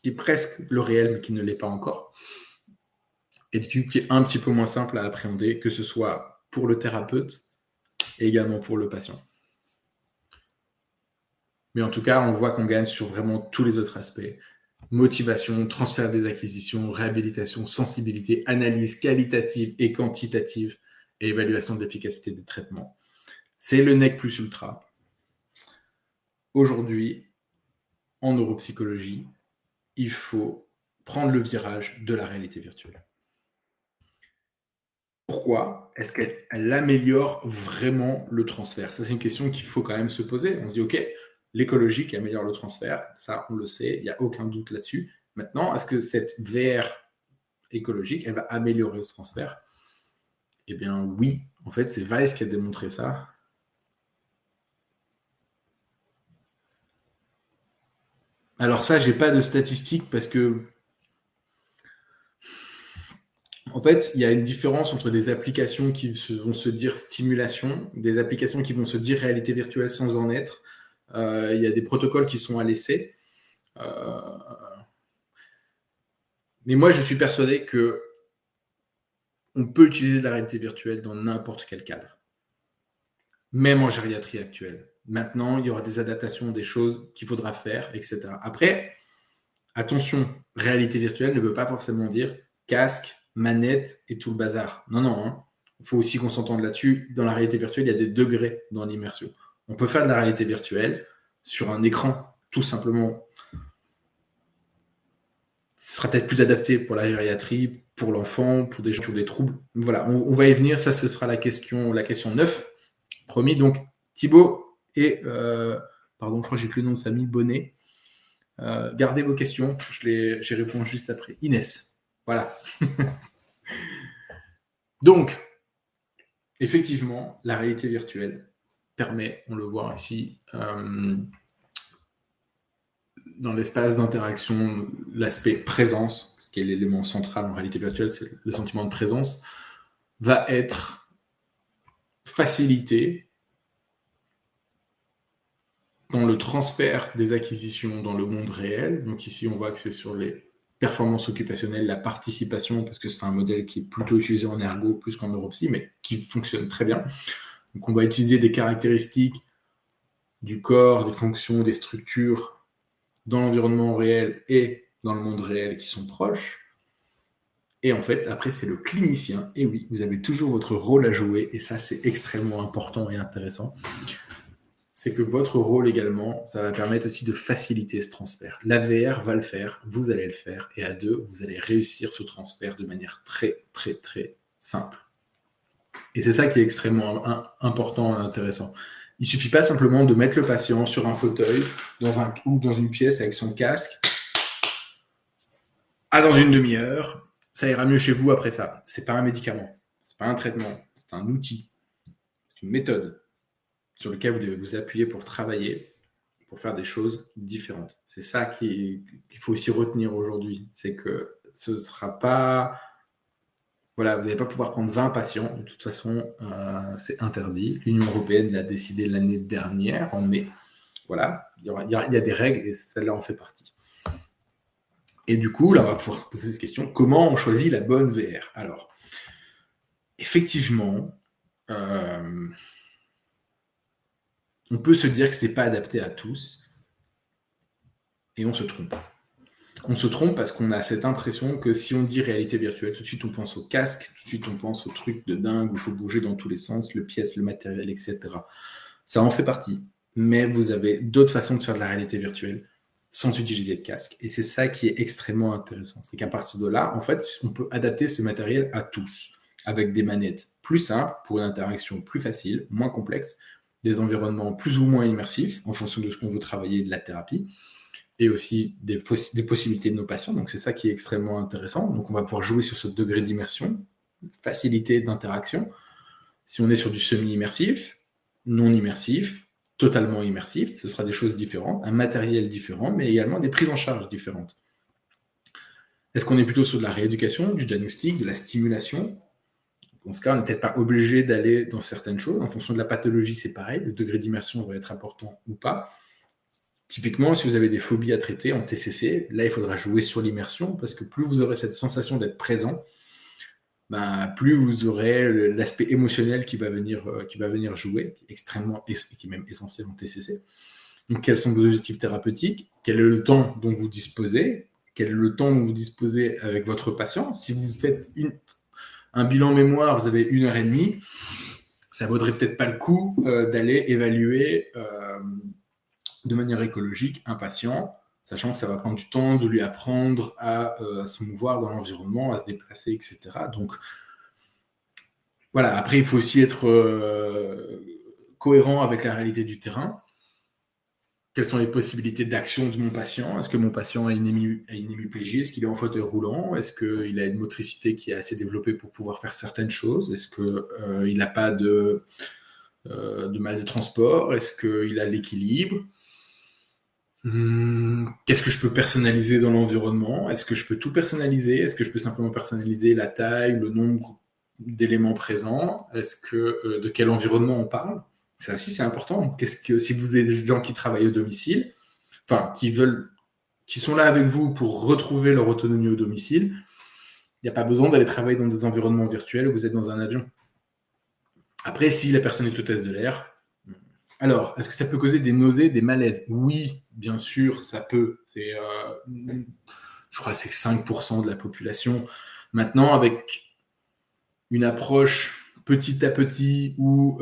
Qui est presque le réel, mais qui ne l'est pas encore. Et du coup, qui est un petit peu moins simple à appréhender, que ce soit pour le thérapeute et également pour le patient. Mais en tout cas, on voit qu'on gagne sur vraiment tous les autres aspects. Motivation, transfert des acquisitions, réhabilitation, sensibilité, analyse qualitative et quantitative et évaluation de l'efficacité des traitements. C'est le nec plus ultra. Aujourd'hui, en neuropsychologie, il faut prendre le virage de la réalité virtuelle. Pourquoi est-ce qu'elle améliore vraiment le transfert? Ça, c'est une question qu'il faut quand même se poser. On se dit, OK, l'écologique améliore le transfert, ça, on le sait, il n'y a aucun doute là-dessus. Maintenant, est-ce que cette VR écologique, elle va améliorer ce transfert? Eh bien, oui. En fait, c'est Weiss qui a démontré ça. Alors ça, j'ai pas de statistiques parce que en fait, il y a une différence entre des applications qui vont se dire stimulation, des applications qui vont se dire réalité virtuelle sans en être. Il y a des protocoles qui sont à l'essai. Mais moi, je suis persuadé que on peut utiliser la réalité virtuelle dans n'importe quel cadre, même en gériatrie actuelle. Maintenant, il y aura des adaptations, des choses qu'il faudra faire, etc. Après, attention, réalité virtuelle ne veut pas forcément dire casque, manette et tout le bazar. Non, non. Hein. Il faut aussi qu'on s'entende là-dessus. Dans la réalité virtuelle, il y a des degrés dans l'immersion. On peut faire de la réalité virtuelle sur un écran, tout simplement. Ce sera peut-être plus adapté pour la gériatrie, pour l'enfant, pour des gens qui ont des troubles. Voilà, on va y venir. Ça, ce sera la question 9. Promis. Donc, Thibaut et, pardon, je crois que j'ai plus le nom de famille, Bonnet. Gardez vos questions. J'y réponds juste après. Inès. Voilà. Donc, effectivement, la réalité virtuelle permet, on le voit ici, dans l'espace d'interaction, l'aspect présence, ce qui est l'élément central en réalité virtuelle, c'est le sentiment de présence, va être facilité dans le transfert des acquisitions dans le monde réel. Donc ici, on voit que c'est sur les performances occupationnelles, la participation, parce que c'est un modèle qui est plutôt utilisé en ergo plus qu'en neuropsy, mais qui fonctionne très bien. Donc on va utiliser des caractéristiques du corps, des fonctions, des structures dans l'environnement réel et dans le monde réel qui sont proches. Et en fait, après, c'est le clinicien. Et oui, vous avez toujours votre rôle à jouer, et ça, c'est extrêmement important et intéressant. C'est que votre rôle également, ça va permettre aussi de faciliter ce transfert. L'AVR va le faire, vous allez le faire, et à deux, vous allez réussir ce transfert de manière très, très, très simple. Et c'est ça qui est extrêmement important et intéressant. Il ne suffit pas simplement de mettre le patient sur un fauteuil ou dans une pièce avec son casque. Dans une demi-heure, ça ira mieux chez vous après ça. Ce n'est pas un médicament, ce n'est pas un traitement, c'est un outil, c'est une méthode sur lequel vous devez vous appuyer pour travailler, pour faire des choses différentes. C'est ça qu'il faut aussi retenir aujourd'hui. C'est que ce ne sera pas... Voilà, vous n'allez pas pouvoir prendre 20 patients. De toute façon, c'est interdit. L'Union européenne l'a décidé l'année dernière, en mai. Voilà, il y a des règles et celle-là en fait partie. Et du coup, là, on va pouvoir poser cette question. Comment on choisit la bonne VR? Alors, effectivement, on peut se dire que ce n'est pas adapté à tous, et on se trompe. On se trompe parce qu'on a cette impression que si on dit réalité virtuelle, tout de suite on pense au casque, tout de suite on pense au truc de dingue où il faut bouger dans tous les sens, le pièce, le matériel, etc. Ça en fait partie, mais vous avez d'autres façons de faire de la réalité virtuelle sans utiliser de casque. Et c'est ça qui est extrêmement intéressant. C'est qu'à partir de là, en fait, on peut adapter ce matériel à tous, avec des manettes plus simples pour une interaction plus facile, moins complexe, des environnements plus ou moins immersifs en fonction de ce qu'on veut travailler de la thérapie, et aussi des possibilités de nos patients. Donc c'est ça qui est extrêmement intéressant. Donc on va pouvoir jouer sur ce degré d'immersion, facilité d'interaction. Si on est sur du semi-immersif, non immersif, totalement immersif, ce sera des choses différentes, un matériel différent, mais également des prises en charge différentes. Est-ce qu'on est plutôt sur de la rééducation, du diagnostic, de la stimulation? Dans ce cas, on n'est peut-être pas obligé d'aller dans certaines choses. En fonction de la pathologie, c'est pareil. Le degré d'immersion va être important ou pas. Typiquement, si vous avez des phobies à traiter en TCC, là, il faudra jouer sur l'immersion parce que plus vous aurez cette sensation d'être présent, plus vous aurez l'aspect émotionnel qui va venir jouer, qui est extrêmement, qui est même essentiel en TCC. Donc, quels sont vos objectifs thérapeutiques? Quel est le temps dont vous disposez? Quel est le temps dont vous disposez avec votre patient? Si vous faites un bilan mémoire, vous avez 1h30, ça vaudrait peut-être pas le coup d'aller évaluer de manière écologique un patient, sachant que ça va prendre du temps de lui apprendre à se mouvoir dans l'environnement, à se déplacer, etc. Donc, voilà. Après, il faut aussi être cohérent avec la réalité du terrain. Quelles sont les possibilités d'action de mon patient? Est-ce que mon patient a une hémiplégie? Est-ce qu'il est en fauteuil roulant? Est-ce qu'il a une motricité qui est assez développée pour pouvoir faire certaines choses? Est-ce qu'il n'a pas de mal de transport? Est-ce qu'il a l'équilibre? Qu'est-ce que je peux personnaliser dans l'environnement? Est-ce que je peux tout personnaliser? Est-ce que je peux simplement personnaliser la taille, le nombre d'éléments présents? Est-ce que de quel environnement on parle? Ça aussi, c'est important. Qu'est-ce que si vous avez des gens qui travaillent au domicile, enfin qui sont là avec vous pour retrouver leur autonomie au domicile, il n'y a pas besoin d'aller travailler dans des environnements virtuels où vous êtes dans un avion. Après, si la personne est hôtesse de l'air, alors, est-ce que ça peut causer des nausées, des malaises? Oui, bien sûr, ça peut. Je crois que c'est 5% de la population. Maintenant, avec une approche petit à petit où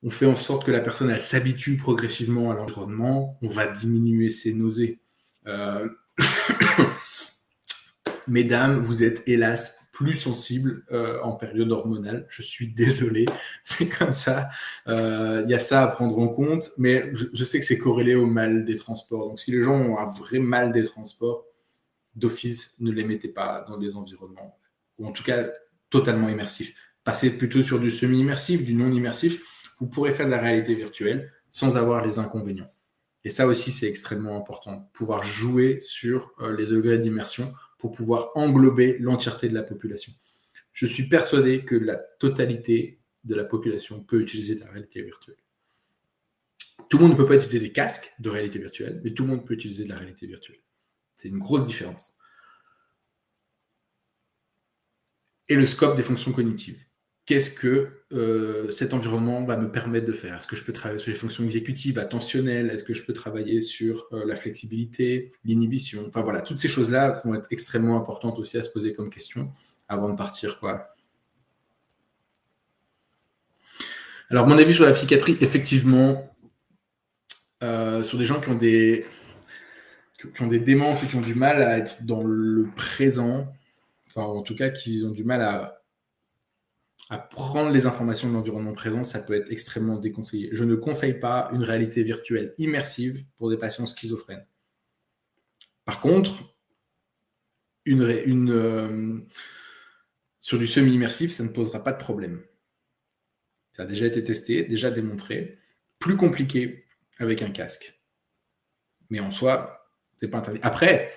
on fait en sorte que la personne elle s'habitue progressivement à l'environnement, on va diminuer ses nausées. Mesdames, vous êtes hélas plus sensibles en période hormonale. Je suis désolé, c'est comme ça. Il y a ça à prendre en compte, mais je sais que c'est corrélé au mal des transports. Donc si les gens ont un vrai mal des transports, d'office, ne les mettez pas dans des environnements, ou en tout cas totalement immersifs. Passez plutôt sur du semi-immersif, du non-immersif. Vous pourrez faire de la réalité virtuelle sans avoir les inconvénients. Et ça aussi, c'est extrêmement important. Pouvoir jouer sur les degrés d'immersion pour pouvoir englober l'entièreté de la population. Je suis persuadé que la totalité de la population peut utiliser de la réalité virtuelle. Tout le monde ne peut pas utiliser des casques de réalité virtuelle, mais tout le monde peut utiliser de la réalité virtuelle. C'est une grosse différence. Et le scope des fonctions cognitives. Qu'est-ce que cet environnement va me permettre de faire? Est-ce que je peux travailler sur les fonctions exécutives, attentionnelles? Est-ce que je peux travailler sur la flexibilité, l'inhibition? Enfin voilà, toutes ces choses-là vont être extrêmement importantes aussi à se poser comme question avant de partir, quoi. Alors, mon avis sur la psychiatrie, effectivement, sur des gens qui ont des démences et qui ont du mal à être dans le présent, enfin, en tout cas, qui ont du mal à prendre les informations de l'environnement présent, ça peut être extrêmement déconseillé. Je ne conseille pas une réalité virtuelle immersive pour des patients schizophrènes. Par contre, sur du semi-immersif, ça ne posera pas de problème. Ça a déjà été testé, déjà démontré. Plus compliqué avec un casque. Mais en soi, c'est pas interdit. Après,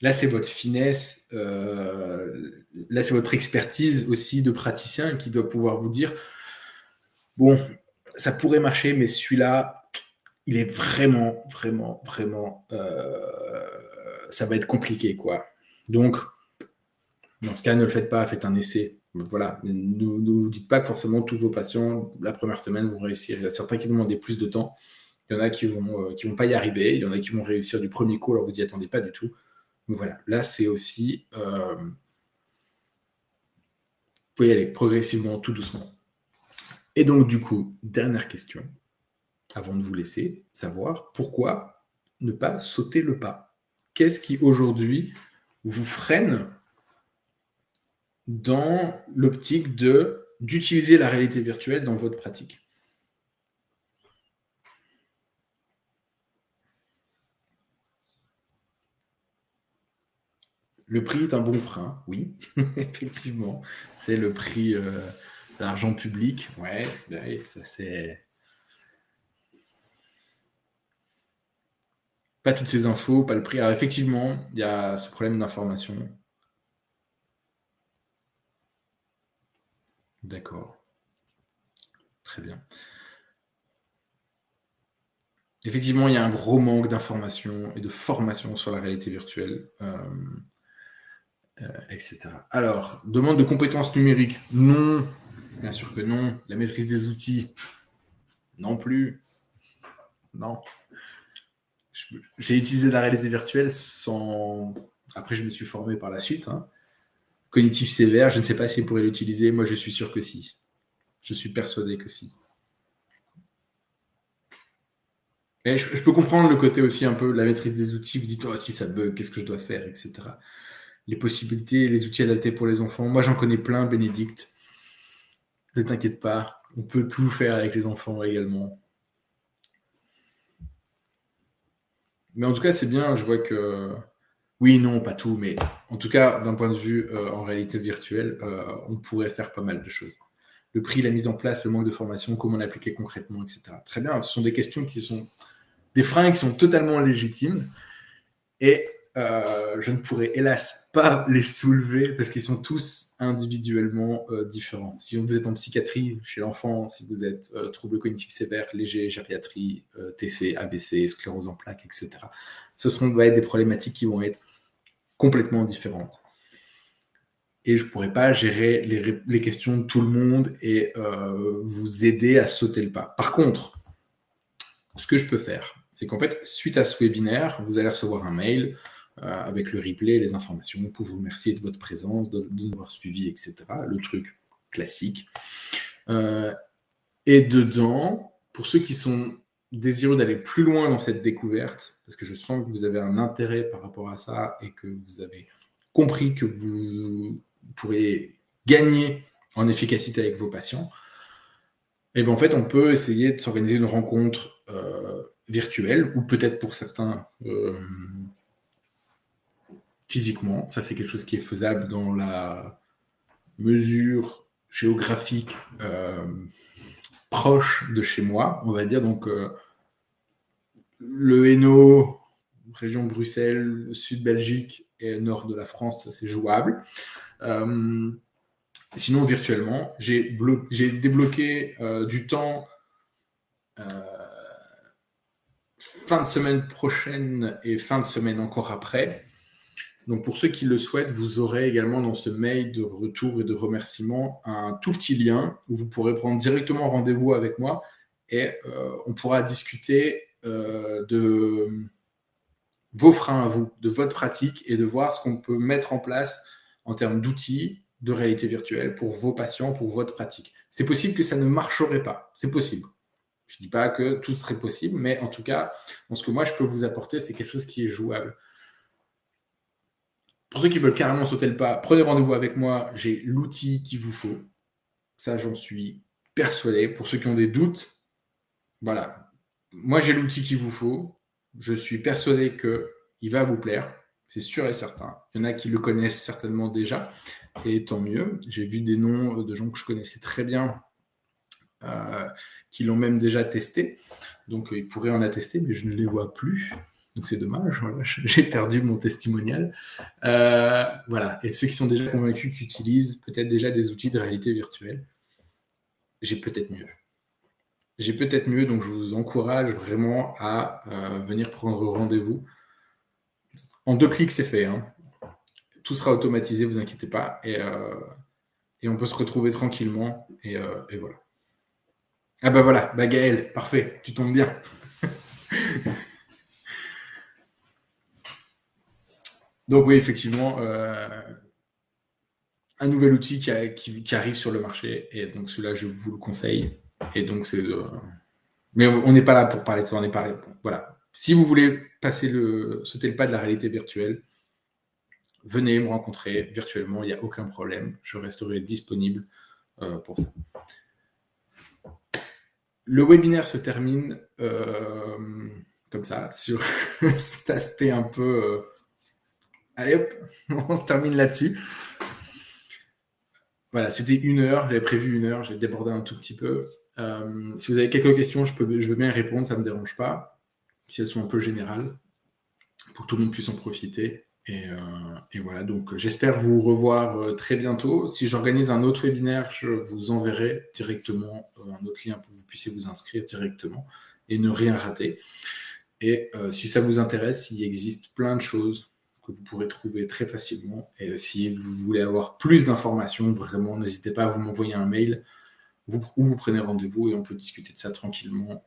là, c'est votre finesse, là, c'est votre expertise aussi de praticien qui doit pouvoir vous dire, bon, ça pourrait marcher, mais celui-là, il est vraiment, ça va être compliqué, quoi. Donc, dans ce cas, ne le faites pas, faites un essai. Voilà, ne vous dites pas que forcément tous vos patients, la première semaine, vont réussir. Il y a certains qui demandaient plus de temps. Il y en a qui vont pas y arriver. Il y en a qui vont réussir du premier coup, alors vous n'y attendez pas du tout. Donc voilà, là, c'est aussi... vous pouvez y aller progressivement, tout doucement. Et donc, du coup, dernière question, avant de vous laisser savoir pourquoi ne pas sauter le pas. Qu'est-ce qui, aujourd'hui, vous freine dans l'optique d'utiliser la réalité virtuelle dans votre pratique? Le prix est un bon frein, oui, effectivement. C'est le prix de l'argent public. Ouais, ça c'est... Pas toutes ces infos, pas le prix. Alors effectivement, il y a ce problème d'information. D'accord. Très bien. Effectivement, il y a un gros manque d'information et de formation sur la réalité virtuelle, etc. Alors, demande de compétences numériques. Non, bien sûr que non. La maîtrise des outils. Non plus. Non. J'ai utilisé la réalité virtuelle sans... Après, je me suis formé par la suite. Hein. Cognitif sévère, je ne sais pas si vous pourrez l'utiliser. Moi, je suis sûr que si. Je suis persuadé que si. Et je peux comprendre le côté aussi un peu la maîtrise des outils. Vous dites, oh, si ça bug, qu'est-ce que je dois faire, etc. Les possibilités, les outils adaptés pour les enfants. Moi, j'en connais plein, Bénédicte. Ne t'inquiète pas, on peut tout faire avec les enfants également. Mais en tout cas, c'est bien, je vois que... Oui, non, pas tout, mais en tout cas, d'un point de vue en réalité virtuelle, on pourrait faire pas mal de choses. Le prix, la mise en place, le manque de formation, comment l'appliquer concrètement, etc. Très bien, ce sont des questions qui sont... des freins qui sont totalement légitimes et je ne pourrais hélas pas les soulever parce qu'ils sont tous individuellement différents. Si vous êtes en psychiatrie chez l'enfant, si vous êtes troubles cognitifs sévères, légers, gériatrie, TC, ABC, sclérose en plaques, etc. Ce va être des problématiques qui vont être complètement différentes. Et je ne pourrais pas gérer les questions de tout le monde et vous aider à sauter le pas. Par contre, ce que je peux faire, c'est qu'en fait, suite à ce webinaire, vous allez recevoir un mail avec le replay, les informations pour vous remercier de votre présence, de nous avoir suivis, etc. Le truc classique. Et dedans, pour ceux qui sont désireux d'aller plus loin dans cette découverte, parce que je sens que vous avez un intérêt par rapport à ça et que vous avez compris que vous pourrez gagner en efficacité avec vos patients, et bien en fait, on peut essayer de s'organiser une rencontre virtuelle, ou peut-être pour certains physiquement. Ça, c'est quelque chose qui est faisable dans la mesure géographique proche de chez moi, on va dire. Donc, le Hainaut, région Bruxelles, sud Belgique et nord de la France, ça c'est jouable. Sinon, virtuellement, j'ai débloqué du temps fin de semaine prochaine et fin de semaine encore après. Donc pour ceux qui le souhaitent, vous aurez également dans ce mail de retour et de remerciement un tout petit lien où vous pourrez prendre directement rendez-vous avec moi et on pourra discuter de vos freins à vous, de votre pratique et de voir ce qu'on peut mettre en place en termes d'outils de réalité virtuelle pour vos patients, pour votre pratique. C'est possible que ça ne marcherait pas, c'est possible. Je ne dis pas que tout serait possible, mais en tout cas, ce que moi je peux vous apporter, c'est quelque chose qui est jouable. Pour ceux qui veulent carrément sauter le pas, prenez rendez-vous avec moi, j'ai l'outil qu'il vous faut. Ça, j'en suis persuadé. Pour ceux qui ont des doutes, voilà. Moi, j'ai l'outil qu'il vous faut. Je suis persuadé qu'il va vous plaire. C'est sûr et certain. Il y en a qui le connaissent certainement déjà, et tant mieux. J'ai vu des noms de gens que je connaissais très bien qui l'ont même déjà testé. Donc, ils pourraient en attester, mais je ne les vois plus. Donc, c'est dommage. Voilà, j'ai perdu mon testimonial. Voilà. Et ceux qui sont déjà convaincus qu'ils utilisent peut-être déjà des outils de réalité virtuelle, j'ai peut-être mieux. J'ai peut-être mieux, donc je vous encourage vraiment à venir prendre rendez-vous. En 2 clics, c'est fait. Hein. Tout sera automatisé, vous inquiétez pas. Et on peut se retrouver tranquillement. Et voilà. Ah bah voilà, bah Gaël, parfait, tu tombes bien. Donc oui, effectivement, un nouvel outil qui arrive sur le marché. Et donc celui-là, je vous le conseille. Et donc c'est... mais on n'est pas là pour parler de ça, on est parlé... Voilà. Si vous voulez sauter le pas de la réalité virtuelle, venez me rencontrer virtuellement, il n'y a aucun problème. Je resterai disponible pour ça. Le webinaire se termine comme ça, sur cet aspect un peu... allez hop, on se termine là-dessus. Voilà, c'était 1 heure, j'avais prévu 1 heure, j'ai débordé un tout petit peu. Si vous avez quelques questions, je veux bien y répondre, ça ne me dérange pas, si elles sont un peu générales, pour que tout le monde puisse en profiter. Et voilà, donc j'espère vous revoir très bientôt. Si j'organise un autre webinaire, je vous enverrai directement un autre lien pour que vous puissiez vous inscrire directement et ne rien rater. Et si ça vous intéresse, il existe plein de choses que vous pourrez trouver très facilement. Et si vous voulez avoir plus d'informations, vraiment, n'hésitez pas à vous m'envoyer un mail ou vous prenez rendez-vous et on peut discuter de ça tranquillement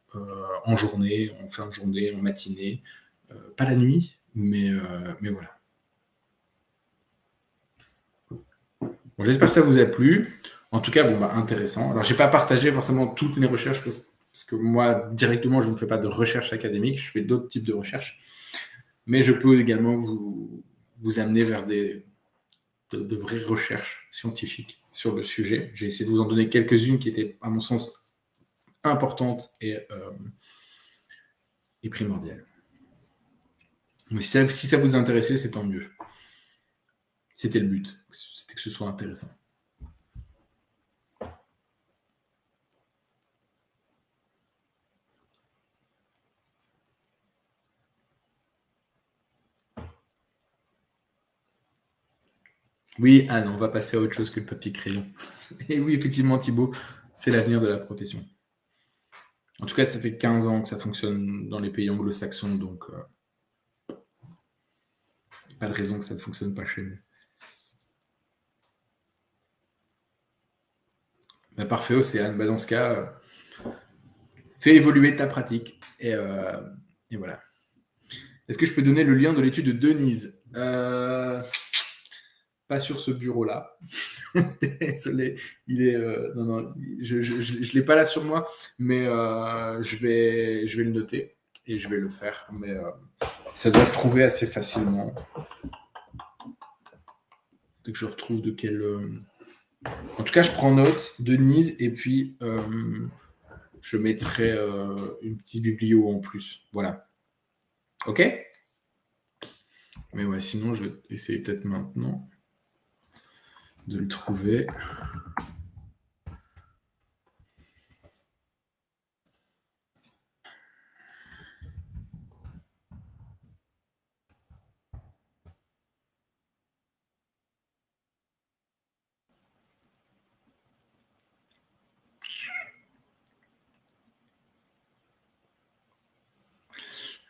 en journée, en fin de journée, en matinée. Pas la nuit, mais voilà. Bon, j'espère que ça vous a plu. En tout cas, intéressant. Alors, j'ai pas partagé forcément toutes mes recherches parce que moi, directement, je ne fais pas de recherche académique. Je fais d'autres types de recherches. Mais je peux également vous amener vers de vraies recherches scientifiques sur le sujet. J'ai essayé de vous en donner quelques-unes qui étaient, à mon sens, importantes et primordiales. Mais si ça vous intéressait, c'est tant mieux. C'était le but, c'était que ce soit intéressant. Oui, Anne, on va passer à autre chose que le papier crayon. Et oui, effectivement, Thibaut, c'est l'avenir de la profession. En tout cas, ça fait 15 ans que ça fonctionne dans les pays anglo-saxons, donc pas de raison que ça ne fonctionne pas chez nous. Bah, parfait, Océane. Bah, dans ce cas, fais évoluer ta pratique. Et voilà. Est-ce que je peux donner le lien de l'étude de Denise Pas sur ce bureau-là. Désolé, il est non, je l'ai pas là sur moi, mais je vais le noter et je vais le faire. Mais ça doit se trouver assez facilement. Dès que je retrouve de quel. En tout cas, je prends note, Denise, et puis je mettrai une petite biblio en plus. Voilà. Ok. Mais ouais, sinon, je vais essayer peut-être maintenant de le trouver.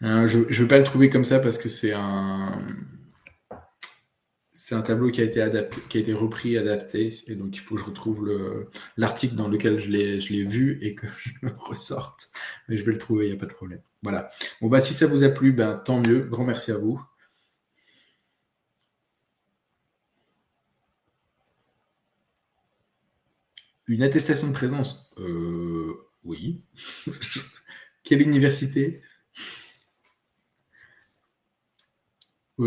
Je ne vais pas le trouver comme ça parce que c'est un tableau qui a été adapté, qui a été repris, adapté, et donc il faut que je retrouve l'article dans lequel je l'ai vu et que je le ressorte. Mais je vais le trouver, il n'y a pas de problème. Voilà. Bon, bah, si ça vous a plu, ben, tant mieux. Grand merci à vous. Une attestation de présence Oui. Quelle université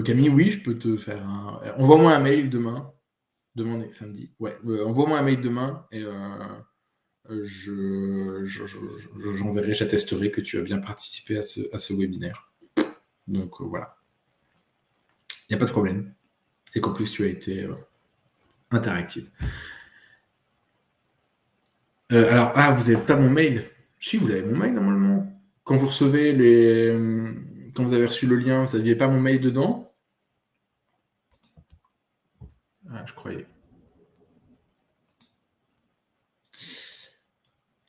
Camille, oui, je peux te faire un. Envoie-moi un mail demain. Demain, on est samedi. Ouais, envoie-moi un mail demain et j'enverrai, j'attesterai que tu as bien participé à ce webinaire. Donc voilà, il n'y a pas de problème. Et qu'en plus, tu as été interactive. Alors, vous n'avez pas mon mail. Si, vous avez mon mail normalement. Quand vous recevez quand vous avez reçu le lien, vous n'aviez pas mon mail dedans? Ah, je croyais.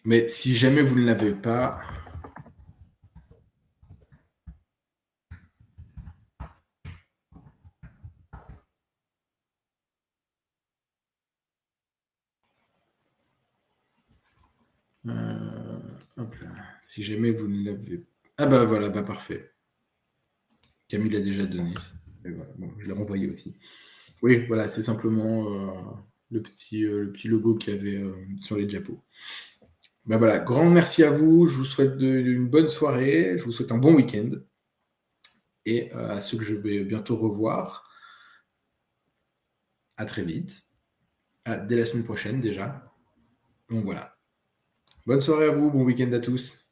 Mais si jamais vous ne l'avez pas, hop là. Si jamais vous ne l'avez, ah bah voilà, bah parfait. Camille l'a déjà donné. Et voilà, bon, je l'ai renvoyé aussi. Oui, voilà, c'est simplement le petit logo qu'il y avait sur les diapos. Bah voilà, grand merci à vous. Je vous souhaite une bonne soirée. Je vous souhaite un bon week-end. Et à ceux que je vais bientôt revoir, à très vite. Dès la semaine prochaine déjà. Donc voilà. Bonne soirée à vous, bon week-end à tous.